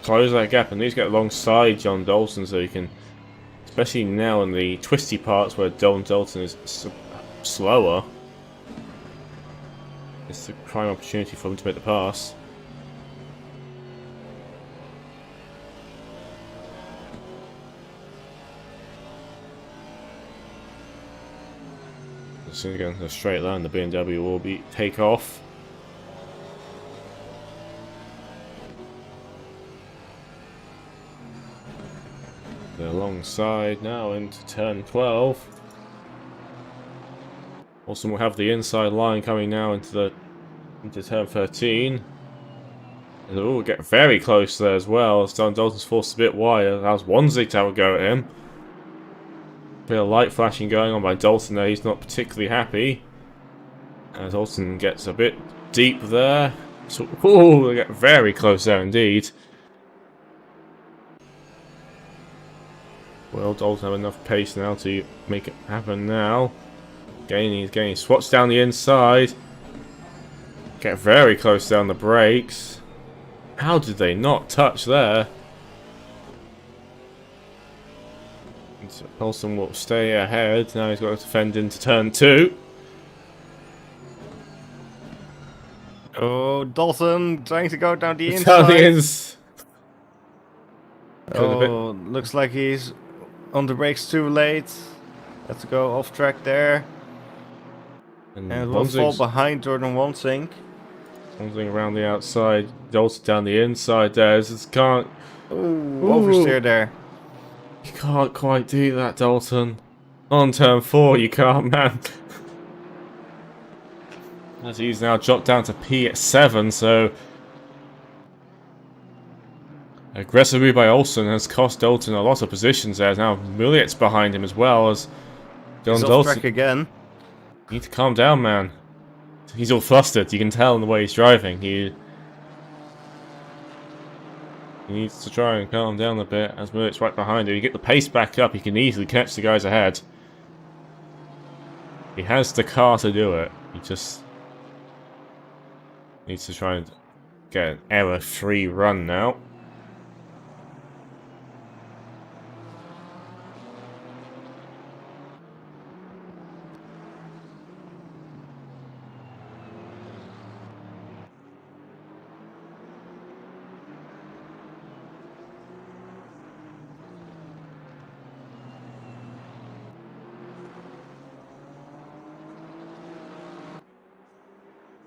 [SPEAKER 1] close that gap and needs to get alongside John Dalton so he can, especially now in the twisty parts where John Dalton is slower. It's a prime opportunity for him to make the pass. As soon as he gets into a straight line, the BMW will take off. They're alongside now into turn 12. Also, we'll have the inside line coming now into turn 13. Oh, get very close there as well. John Dalton's forced a bit wider. Allows Wanzik to have a go at him. Bit of light flashing going on by Dalton there. He's not particularly happy. As Dalton gets a bit deep there. So, oh, they get very close there indeed. Well, Dalton have enough pace now to make it happen now. He's gaining. Swats down the inside. Get very close down the brakes. How did they not touch there? Paulson will stay ahead. Now he's got to defend into turn 2.
[SPEAKER 2] Oh, Dalton trying to go down the
[SPEAKER 1] Italians.
[SPEAKER 2] Oh, looks like he's on the brakes too late. Has to go off track there. And will fall behind Jordan Wansink.
[SPEAKER 1] Something around the outside. Dalton down the inside there. Just can't.
[SPEAKER 2] Ooh, oversteer there.
[SPEAKER 1] You can't quite do that, Dalton. On turn 4, you can't, man. As he's now dropped down to P at 7, so aggressive move by Olsen has cost Dalton a lot of positions there. Now Milliot's behind him as well as
[SPEAKER 2] He's off track again.
[SPEAKER 1] You need to calm down, man. He's all flustered. You can tell in the way he's driving. He needs to try and calm down a bit as Milliot's right behind him. You get the pace back up, he can easily catch the guys ahead. He has the car to do it. He just needs to try and get an error-free run now.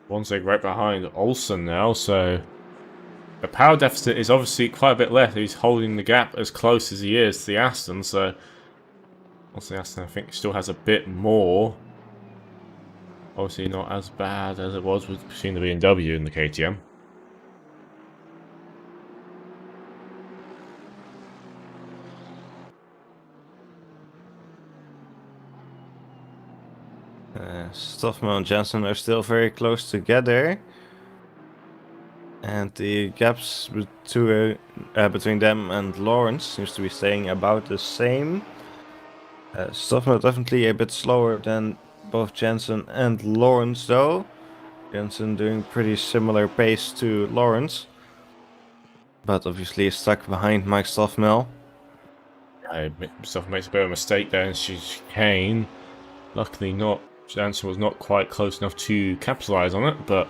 [SPEAKER 1] Wanzik right behind Olsen now, so the power deficit is obviously quite a bit less. He's holding the gap as close as he is to the Aston, so also the Aston I think still has a bit more. Obviously not as bad as it was between the BMW and the KTM.
[SPEAKER 2] Stoffman and Jensen are still very close together. And the gaps between them and Lawrence seems to be staying about the same. Stoffman definitely a bit slower than both Jensen and Lawrence though. Jensen doing pretty similar pace to Lawrence. But obviously is stuck behind Mike Stoffmel.
[SPEAKER 1] Stoffman makes a bit of a mistake there and she's chicane. Luckily not. Jansen was not quite close enough to capitalize on it, but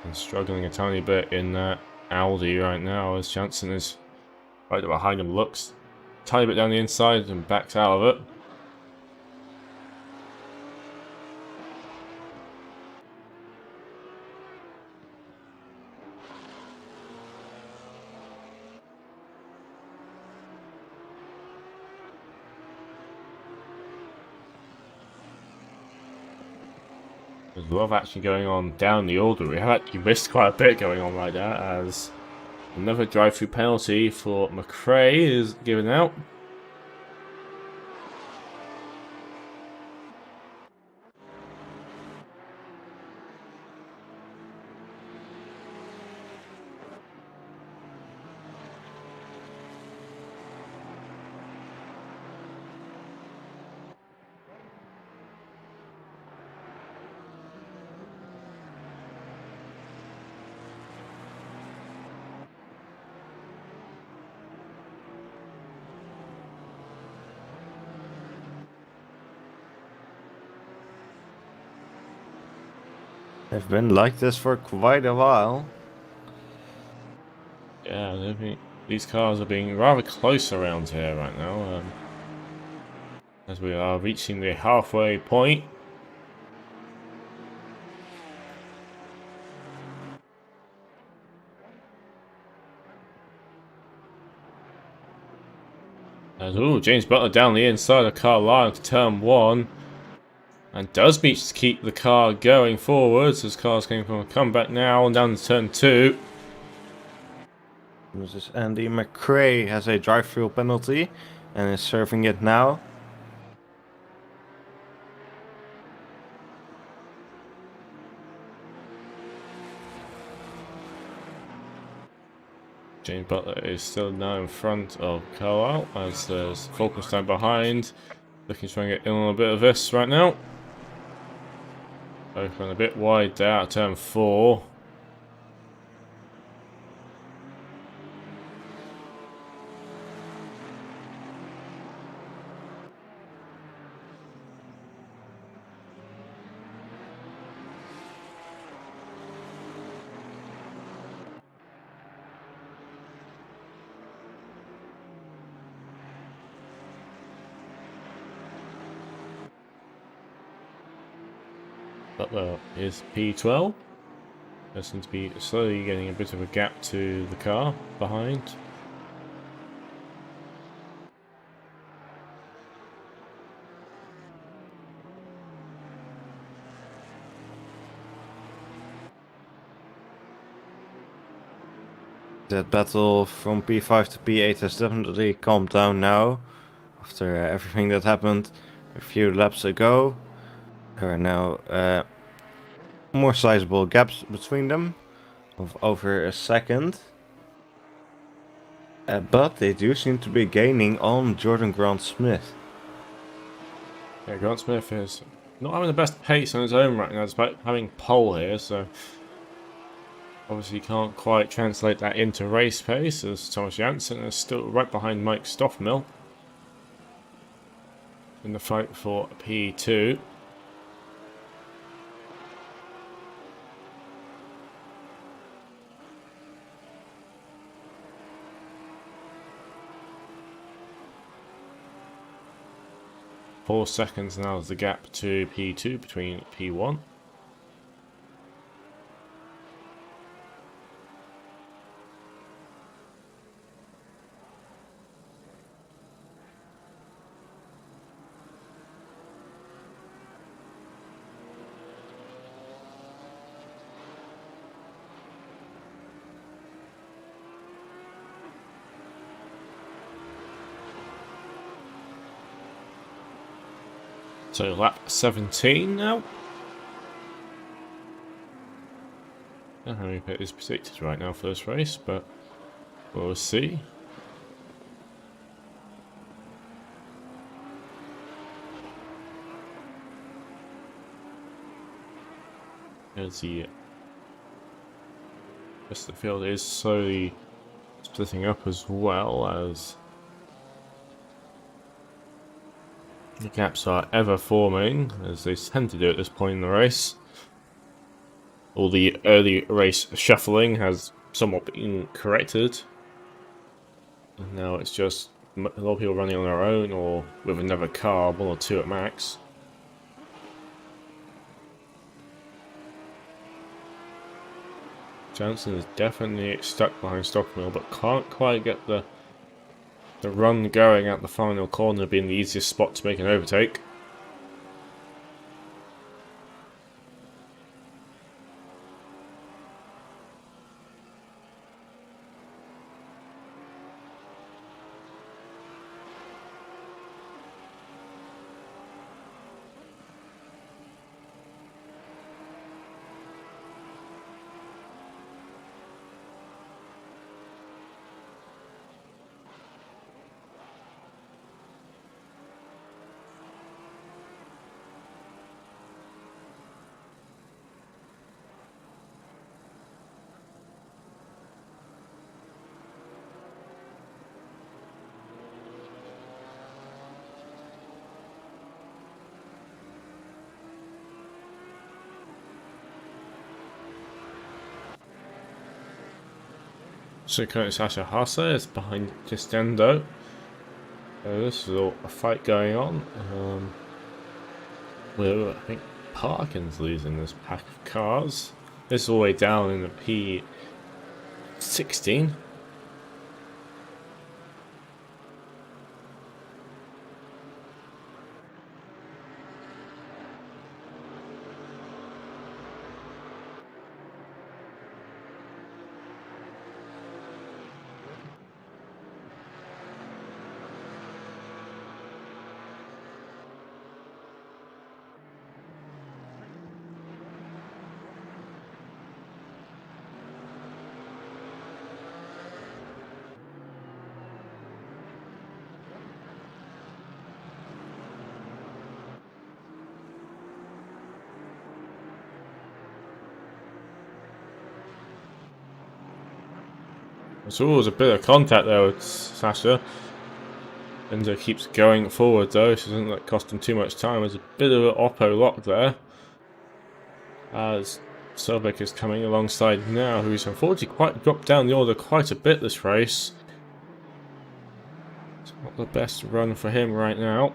[SPEAKER 1] I'm struggling a tiny bit in that Audi right now as Jansen is right behind him, looks a tiny bit down the inside and backs out of it. There's a lot of action going on down the order. We have actually missed quite a bit going on right there as another drive-through penalty for McRae is given out.
[SPEAKER 2] They've been like this for quite a while.
[SPEAKER 1] Yeah, I think these cars are being rather close around here right now. As we are reaching the halfway point. As James Butler down the inside of car line to turn 1. And does manage to keep the car going forwards as cars going from a comeback now and down to turn 2.
[SPEAKER 2] This is Andy McRae has a drive-through penalty and is serving it now.
[SPEAKER 1] James Butler is still now in front of Carlisle as there's Falkenstein behind. Looking to try and get in on a bit of this right now. Open a bit wide there at turn 4. Butler is P12. There seems to be slowly getting a bit of a gap to the car behind.
[SPEAKER 2] That battle from P5 to P8 has definitely calmed down now. After everything that happened a few laps ago. There are now more sizable gaps between them of over a second. But they do seem to be gaining on Jordan Grant Smith.
[SPEAKER 1] Yeah, Grant Smith is not having the best pace on his own right now, despite having pole here, so obviously can't quite translate that into race pace, as Thomas Janssen is still right behind Mike Stoffmill in the fight for P2. Four seconds now is the gap to P2 between P1. So lap 17 now. I don't know how many pit is predicted right now for this race, but we'll see. As the rest of the field is slowly splitting up as well as the gaps are ever forming, as they tend to do at this point in the race. All the early race shuffling has somewhat been corrected. And now it's just a lot of people running on their own or with another car, one or two at max. Johnson is definitely stuck behind Stockmill, but can't quite get the run going at the final corner, being the easiest spot to make an overtake. So Curtis Ashahasa is behind Gistendo. This is all a fight going on. I think Parkin's losing this pack of cars. This is all the way down in the P16. There's always a bit of contact there with Sasha. Enzo keeps going forward though, so doesn't that cost him too much time. There's a bit of an oppo lock there. As Selvik is coming alongside now, who's unfortunately quite dropped down the order quite a bit this race. It's not the best run for him right now.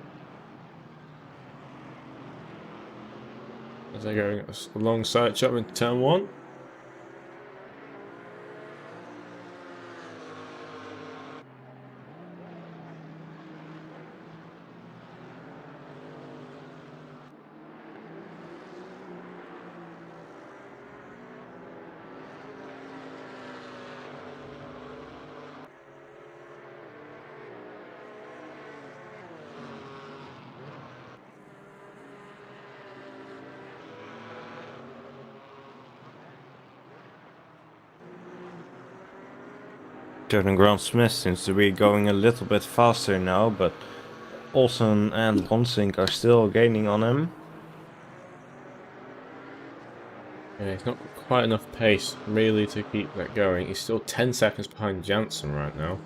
[SPEAKER 1] As they're going alongside each other in turn 1.
[SPEAKER 2] Jordan Grant Smith seems to be going a little bit faster now, but Olsen and Lonsink are still gaining on him.
[SPEAKER 1] Yeah, he's not got quite enough pace really to keep that going. He's still 10 seconds behind Janssen right now.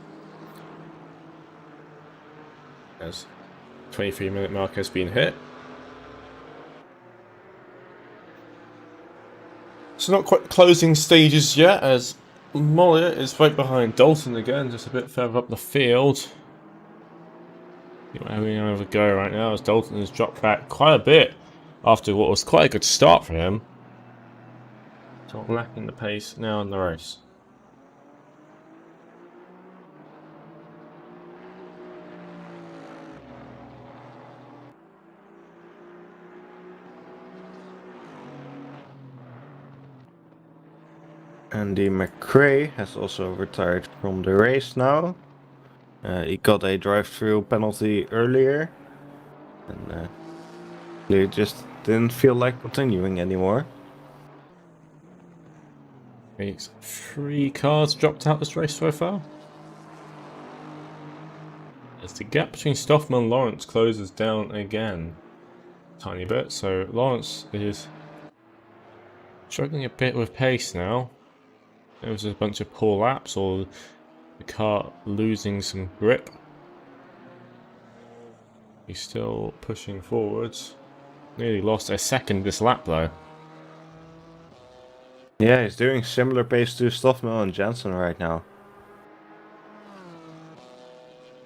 [SPEAKER 1] As 23-minute mark has been hit. So not quite closing stages yet, as Mollier is right behind Dalton again, just a bit further up the field. Having another go right now as Dalton has dropped back quite a bit after what was quite a good start for him. So lacking the pace now in the race.
[SPEAKER 2] Andy McRae has also retired from the race now. He got a drive-through penalty earlier, and he just didn't feel like continuing anymore.
[SPEAKER 1] 3 cars dropped out this race so far. As the gap between Stoffman and Lawrence closes down again a tiny bit, so Lawrence is struggling a bit with pace now. There was a bunch of poor laps or the car losing some grip. He's still pushing forwards. Nearly lost a second this lap though.
[SPEAKER 2] Yeah, he's doing similar pace to Stoffman and Jansen right now.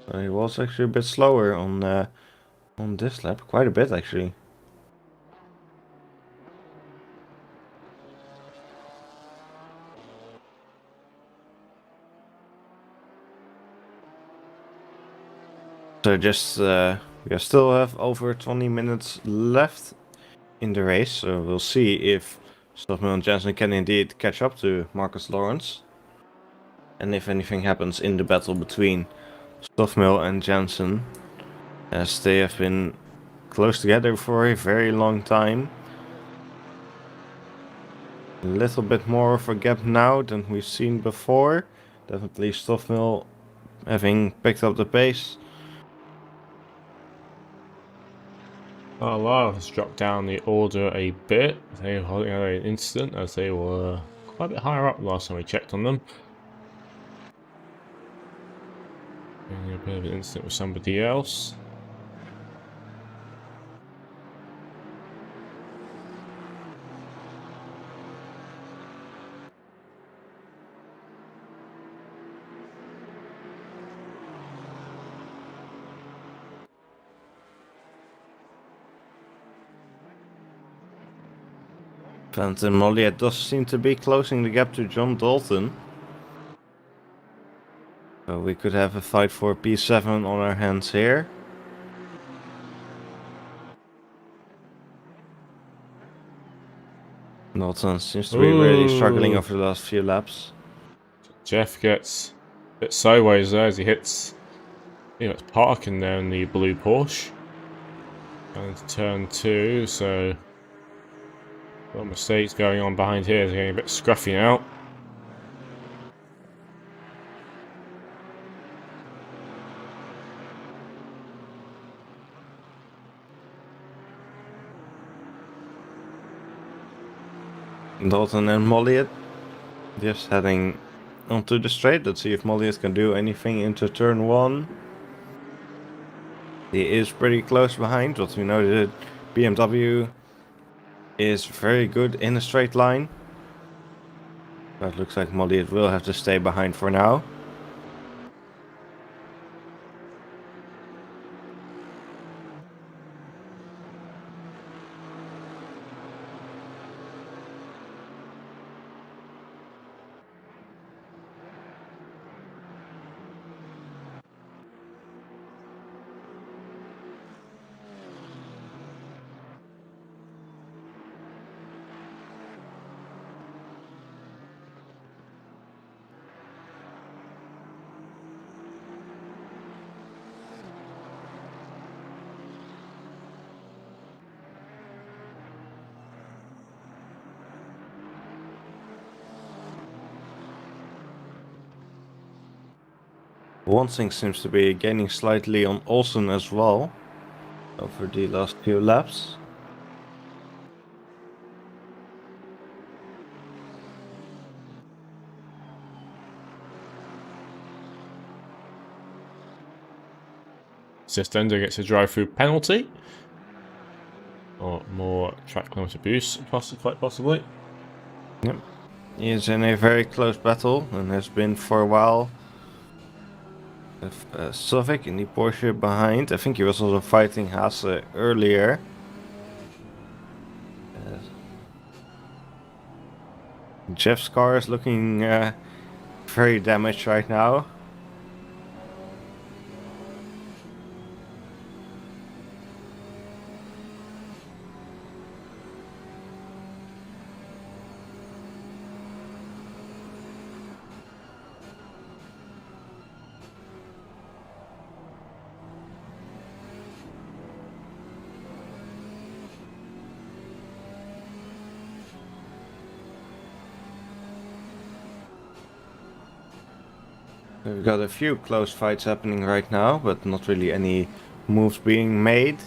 [SPEAKER 2] So he was actually a bit slower on this lap, quite a bit actually. So just we still have over 20 minutes left in the race, so we'll see if Stoffman and Jansen can indeed catch up to Marcus Lawrence, and if anything happens in the battle between Stoffmill and Jansen, as they have been close together for a very long time. A little bit more of a gap now than we've seen before. Definitely Stoffmill having picked up the pace.
[SPEAKER 1] Carlisle has dropped down the order a bit. They had an incident as they were quite a bit higher up last time we checked on them. A bit of an incident with somebody else.
[SPEAKER 2] Phantom Molliet does seem to be closing the gap to John Dalton. So we could have a fight for P7 on our hands here. Dalton seems to be really struggling over the last few laps.
[SPEAKER 1] Jeff gets a bit sideways there as he hits, it's parking there in the blue Porsche. And turn 2, so a lot of mistakes going on behind here. They're getting a bit scruffy now.
[SPEAKER 2] Dalton and Molliet just heading onto the straight. Let's see if Mollius can do anything into turn 1. He is pretty close behind, but we know that BMW is very good in a straight line. But it looks like Mollius will have to stay behind for now. One thing seems to be gaining slightly on Olsen as well over the last few laps.
[SPEAKER 1] Sistender gets a drive-through penalty. Or more track limit abuse, quite possibly.
[SPEAKER 2] Yep. He is in a very close battle and has been for a while. Sovik in the Porsche behind. I think he was also fighting Haase earlier. Jeff's car is looking very damaged right now. We've got a few close fights happening right now, but not really any moves being made.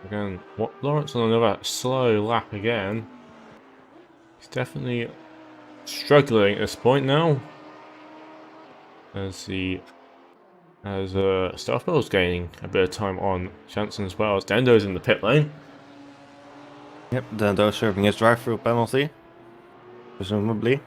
[SPEAKER 1] Again, Lawrence on another slow lap again. He's definitely struggling at this point now. As Starfield's gaining a bit of time on Jansen as well, as Dendo's in the pit lane.
[SPEAKER 2] Yep, Dando serving his drive-through penalty, presumably.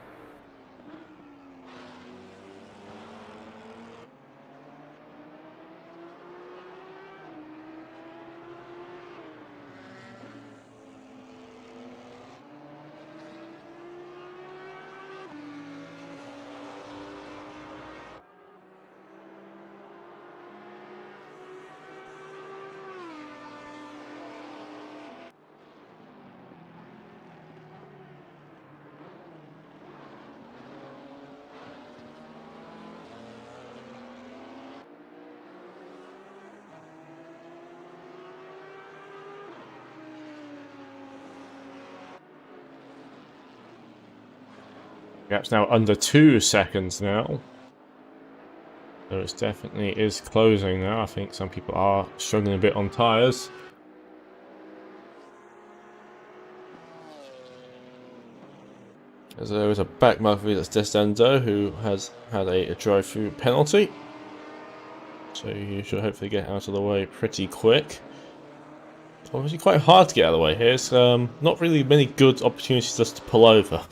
[SPEAKER 1] Gap's now under 2 seconds now. So it definitely is closing now. I think some people are struggling a bit on tyres. As there is a back Murphy, that's Descendo, who has had a drive-through penalty. So you should hopefully get out of the way pretty quick. It's obviously quite hard to get out of the way here. It's not really many good opportunities just to pull over.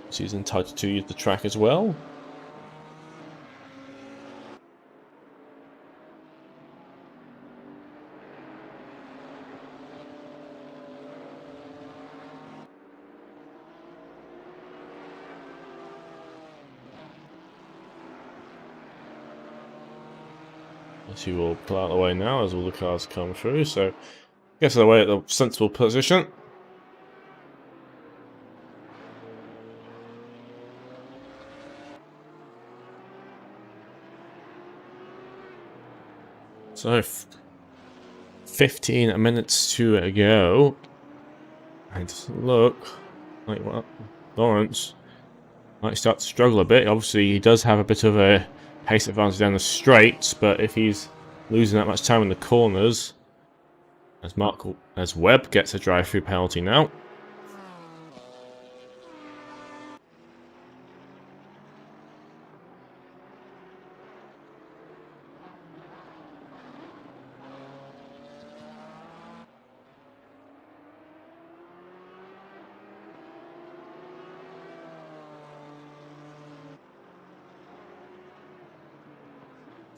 [SPEAKER 1] She's entitled to use the track as well. She will pull out of the way now as all the cars come through, so gets away at the sensible position. So 15 minutes to go. And look like what Lawrence might start to struggle a bit. Obviously, he does have a bit of a pace advantage down the straights, but if he's losing that much time in the corners, as Webb gets a drive-through penalty now.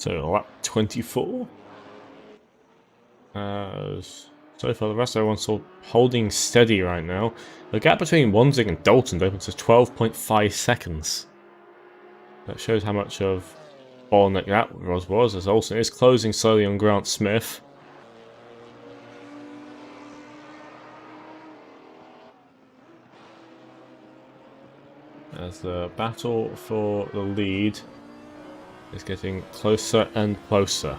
[SPEAKER 1] So lap 24. So far, the rest of everyone's sort of holding steady right now. The gap between Wanzing and Dalton opens to 12.5 seconds. That shows how much of bottleneck that was, as Olsen is closing slowly on Grant Smith. As the battle for the lead is getting closer and closer.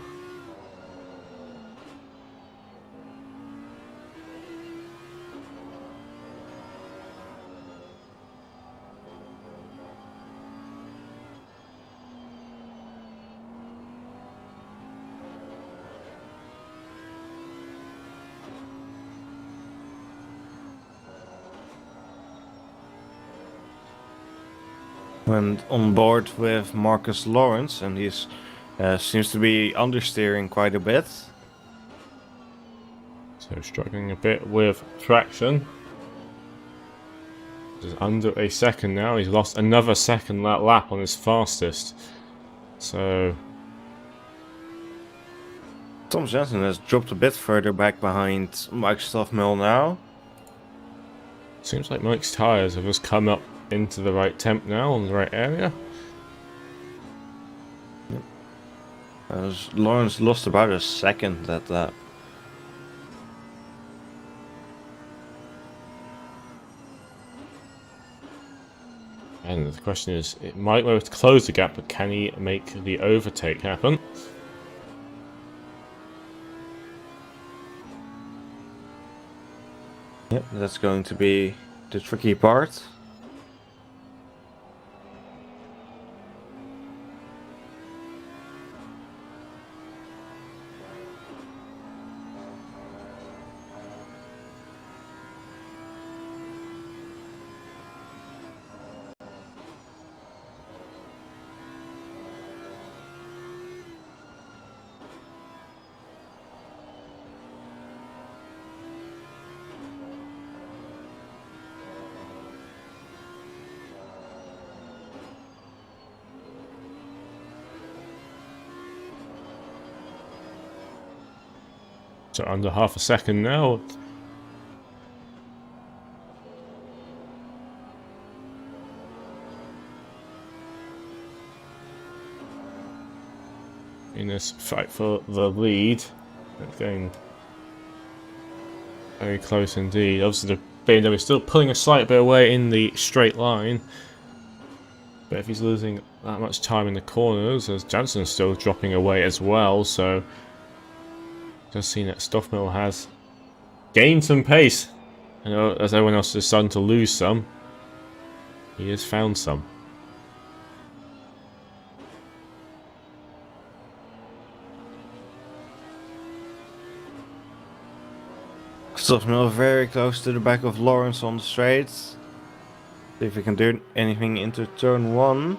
[SPEAKER 2] And on board with Marcus Lawrence, and he's seems to be understeering quite a bit.
[SPEAKER 1] So struggling a bit with traction. Just under a second now. He's lost another second that lap on his fastest. So
[SPEAKER 2] Tom Jensen has dropped a bit further back behind Mike Stoffmill now.
[SPEAKER 1] seems like Mike's tyres have just come up into the right temp now, on the right area.
[SPEAKER 2] Yep. As Lawrence lost about a second that lap.
[SPEAKER 1] And the question is, it might be able to close the gap, but can he make the overtake happen?
[SPEAKER 2] Yep, that's going to be the tricky part.
[SPEAKER 1] So under half a second now. In this fight for the lead. It's getting very close indeed. Obviously the BMW is still pulling a slight bit away in the straight line. But if he's losing that much time in the corners, as Jansen's still dropping away as well, so just seeing that Stoffmill has gained some pace. And as everyone else is starting to lose some, he has found some.
[SPEAKER 2] Stoffmill very close to the back of Lawrence on the straights. See if we can do anything into turn 1.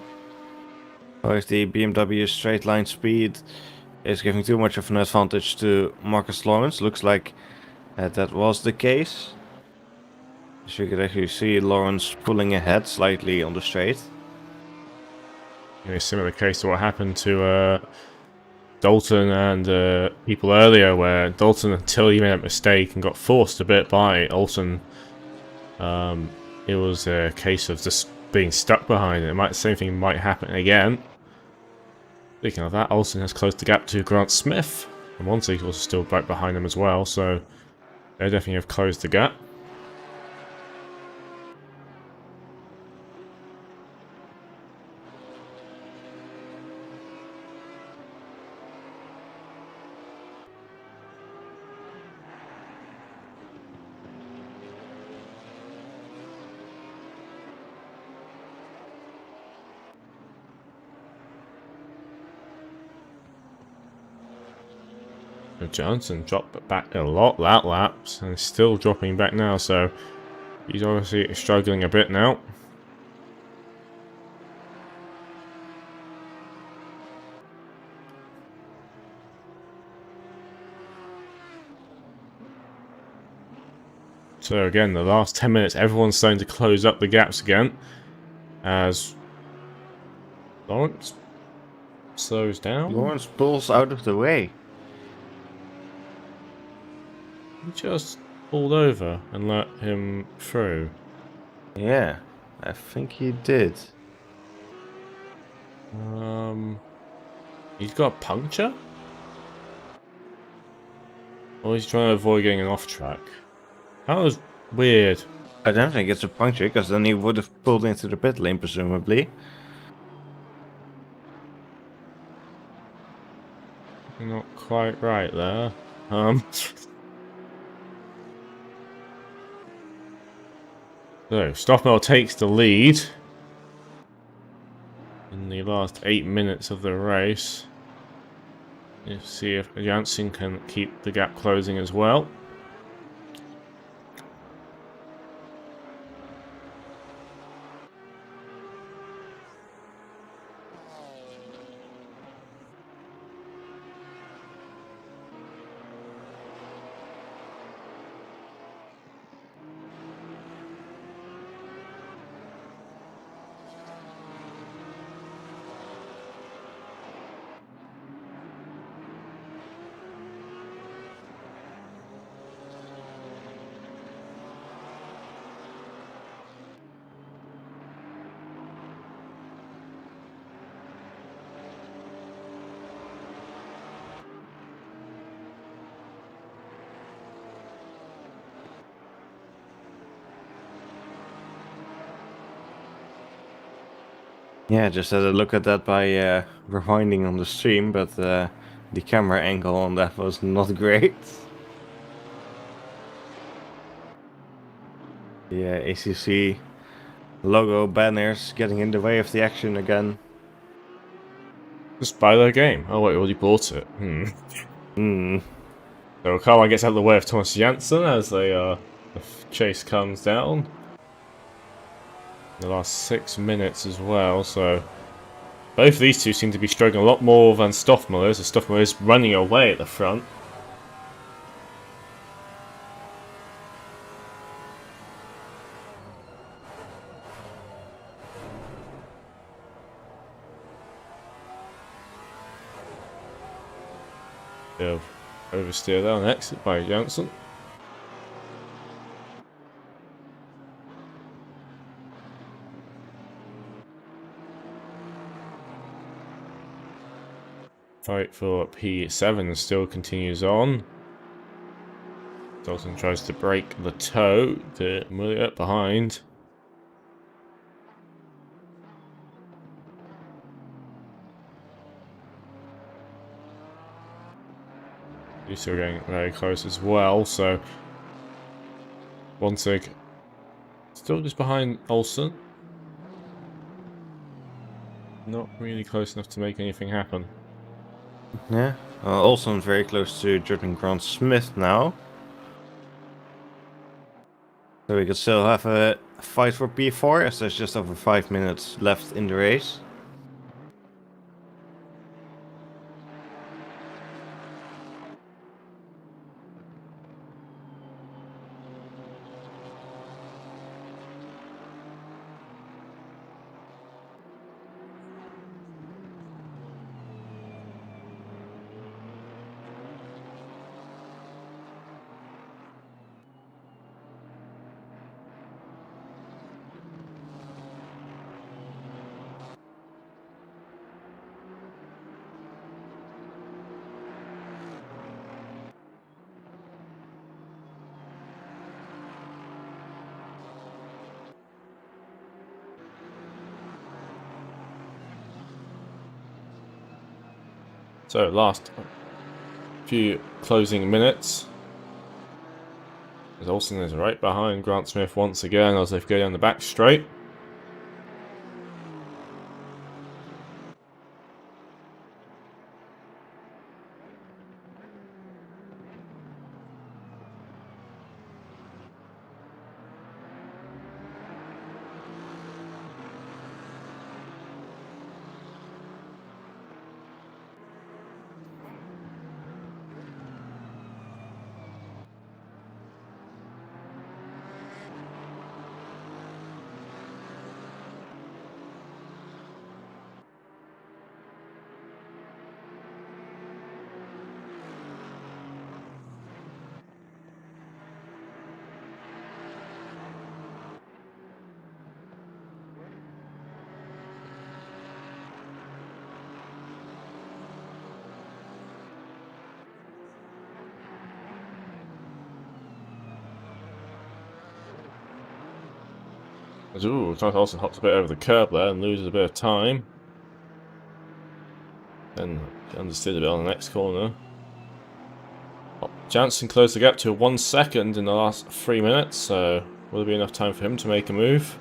[SPEAKER 2] Or if the BMW straight line speed is giving too much of an advantage to Marcus Lawrence. Looks like that was the case. So you could actually see Lawrence pulling ahead slightly on the straight.
[SPEAKER 1] In a similar case to what happened to Dalton and people earlier, where Dalton, until he made a mistake and got forced a bit by Olsen, it was a case of just being stuck behind it. The same thing might happen again. Speaking of that, Olsen has closed the gap to Grant Smith, and Wanzig was still right behind him as well, so they definitely have closed the gap. Johnson dropped back a lot that laps and still dropping back now, so he's obviously struggling a bit now. So again, the last 10 minutes, everyone's starting to close up the gaps again as Lawrence slows down.
[SPEAKER 2] Lawrence pulls out of the way.
[SPEAKER 1] He just pulled over and let him through.
[SPEAKER 2] Yeah, I think he did.
[SPEAKER 1] He's got a puncture? Or he's trying to avoid getting an off track? That was weird.
[SPEAKER 2] I don't think it's a puncture, because then he would have pulled into the pit lane, presumably.
[SPEAKER 1] Not quite right there. So, Stoffmel takes the lead in the last 8 minutes of the race. Let's see if Janssen can keep the gap closing as well.
[SPEAKER 2] Yeah, just had a look at that by rewinding on the stream, but the camera angle on that was not great. Yeah, ACC logo banners getting in the way of the action again.
[SPEAKER 1] Just buy their game. Oh wait, already bought it. So Carwine gets out of the way of Thomas Janssen as the chase comes down. The last 6 minutes as well, so both of these two seem to be struggling a lot more than Stoffmel is, as Stoffmel is running away at the front. Bit of oversteer there on exit by Janssen. Fight for P7 still continues on. Dalton tries to break the toe to move it up behind. He's still getting very close as well, so Wonsig still just behind Olsen. Not really close enough to make anything happen.
[SPEAKER 2] Yeah, also very close to Jordan Grant Smith now. So we could still have a fight for P4 as there's just over 5 minutes left in the race.
[SPEAKER 1] So, last few closing minutes. As Olsen is right behind Grant Smith once again as they go down the back straight. Ooh, John Olsen hops a bit over the curb there and loses a bit of time. Then understood a bit on the next corner. Jansen closed the gap to 1 second in the last 3 minutes, so will there be enough time for him to make a move?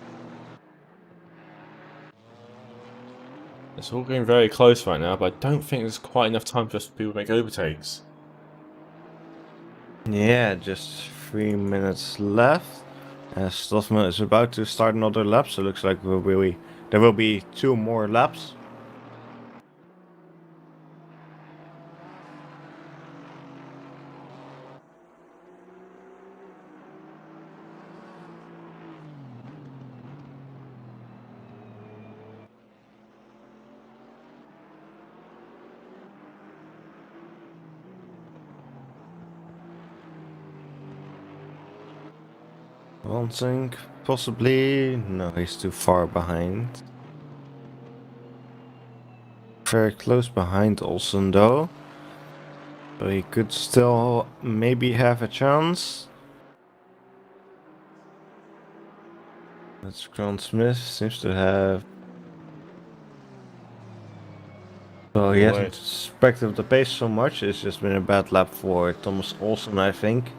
[SPEAKER 1] It's all getting very close right now, but I don't think there's quite enough time for people to make overtakes.
[SPEAKER 2] Yeah, just 3 minutes left. As Stoffman is about to start another lap, so it looks like there will be 2 more laps. Lansing, possibly. No, he's too far behind. Very close behind Olsen though. So he could still maybe have a chance. That's Grant Smith, seems to have... Well, he hasn't spec'd up the pace so much, it's just been a bad lap for Thomas Olsen, I think.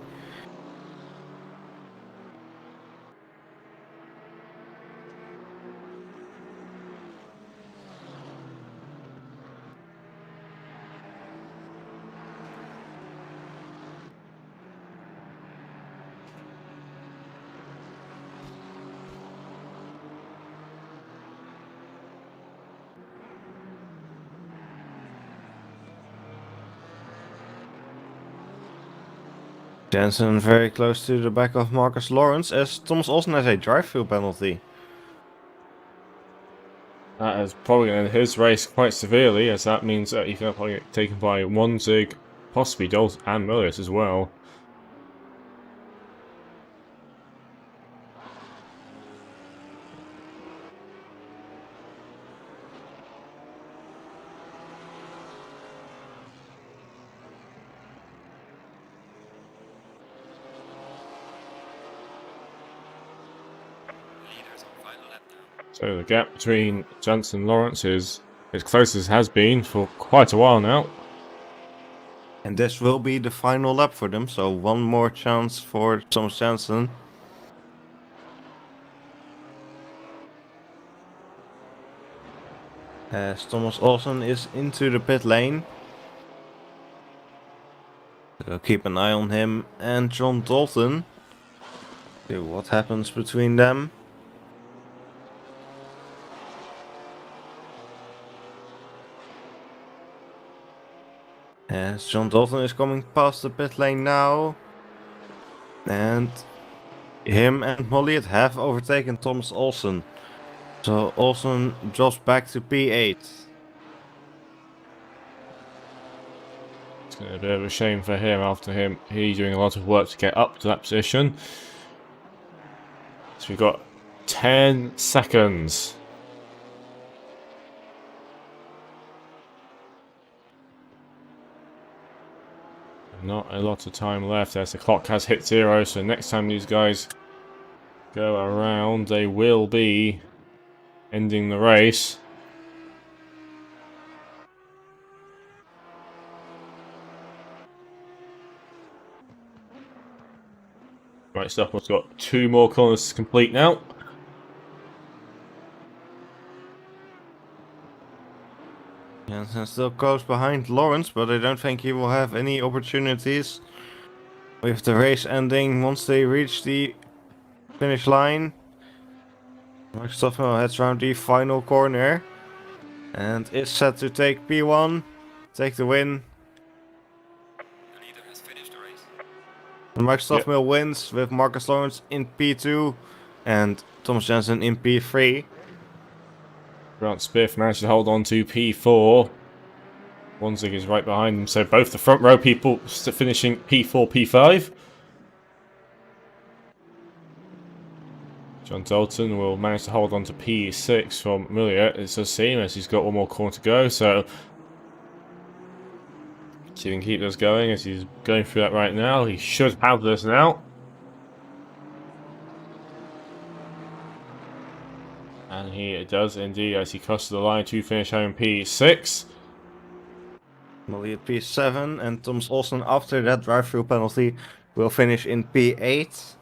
[SPEAKER 2] Jansen very close to the back of Marcus Lawrence, as Thomas Olsen has a drive-through penalty.
[SPEAKER 1] That is probably going to end his race quite severely, as that means that he's going to probably get taken by Wanzig, possibly Dolt and Milius as well. So the gap between Jansen and Lawrence is as close as it has been for quite a while now.
[SPEAKER 2] And this will be the final lap for them, so one more chance for Thomas Jansen. As Thomas Olsen is into the pit lane. So keep an eye on him and John Dalton. See what happens between them. As John Dalton is coming past the pit lane now. And him and Molliet have overtaken Thomas Olsen. So Olsen drops back to P8.
[SPEAKER 1] It's going to be a bit of a shame for him after he doing a lot of work to get up to that position. So we've got 10 seconds. Not a lot of time left as the clock has hit 0, so next time these guys go around, they will be ending the race. Right, Stuffman's got 2 more corners to complete now.
[SPEAKER 2] Jansen still close behind Lawrence, but I don't think he will have any opportunities with the race ending once they reach the finish line. Max Stoffman heads around the final corner and is set to take P1, take the win.
[SPEAKER 3] The leader has finished the race.
[SPEAKER 2] Max Stoffman wins with Marcus Lawrence in P2 and Thomas Jansen in P3.
[SPEAKER 1] Grant Smith managed to hold on to P4. Wanzig is right behind him, so both the front row people finishing P4, P5. John Dalton will manage to hold on to P6 from Milliot. It does seem as he's got one more corner to go, so see if he can keep this going as he's going through that right now. He should have this now. And he does indeed as he crosses the line to finish home P6.
[SPEAKER 2] Molly at P7, and Thomas Olsen, after that drive-through penalty, will finish in P8.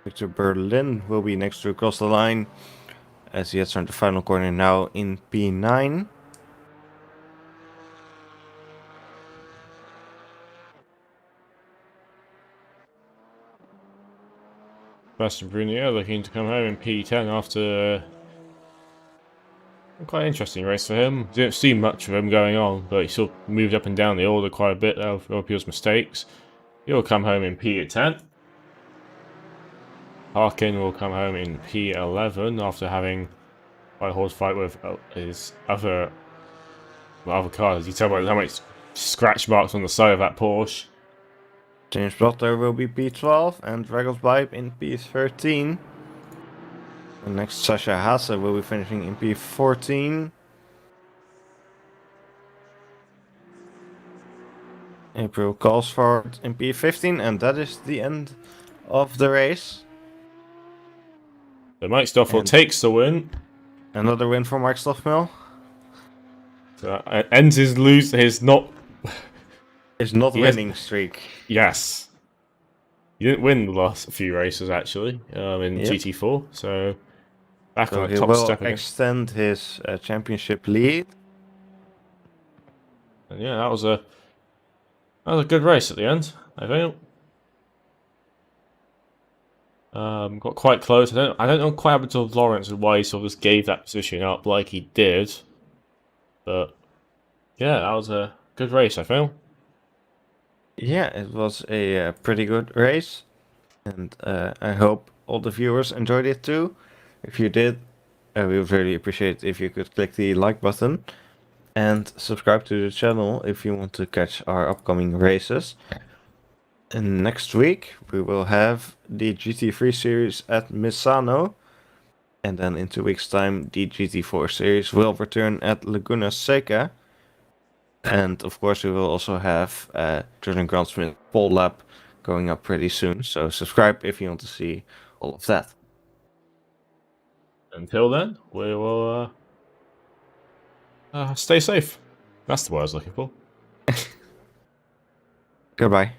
[SPEAKER 2] Victor Berlin will be next to cross the line as he has turned the final corner now in P9.
[SPEAKER 1] Sebastian Brunier looking to come home in P10 after quite an interesting race for him. Didn't see much of him going on, but he still moved up and down the order quite a bit of people's mistakes. He'll come home in P10. Harkin will come home in P11 after having quite a horse fight with his other cars. You tell by how many scratch marks on the side of that Porsche.
[SPEAKER 2] James Butler will be P12 and Dragosbipe in P13. And next, Sasha Haase will be finishing in P14. April Calsford in P15, and that is the end of the race.
[SPEAKER 1] So Mike Stoffel takes the win.
[SPEAKER 2] Another win for Mike Stoffel.
[SPEAKER 1] So ends his not
[SPEAKER 2] winning streak.
[SPEAKER 1] Yes. He didn't win the last few races actually in GT4, so back on the top step again.
[SPEAKER 2] Extend his championship lead.
[SPEAKER 1] And yeah, that was a good race at the end, I think. Got quite close. I don't know quite happened to Lawrence and why he sort of just gave that position up like he did. But yeah, that was a good race, I feel.
[SPEAKER 2] Yeah, it was a pretty good race, and I hope all the viewers enjoyed it too. If you did, we would really appreciate if you could click the like button and subscribe to the channel if you want to catch our upcoming races. And next week we will have the GT3 series at Misano, and then in 2 weeks' time the GT4 series will return at Laguna Seca. And of course we will also have Jordan Grantsmith pole lap going up pretty soon, so subscribe if you want to see all of that.
[SPEAKER 1] Until then, we will stay safe. That's the word I was looking for.
[SPEAKER 2] Goodbye.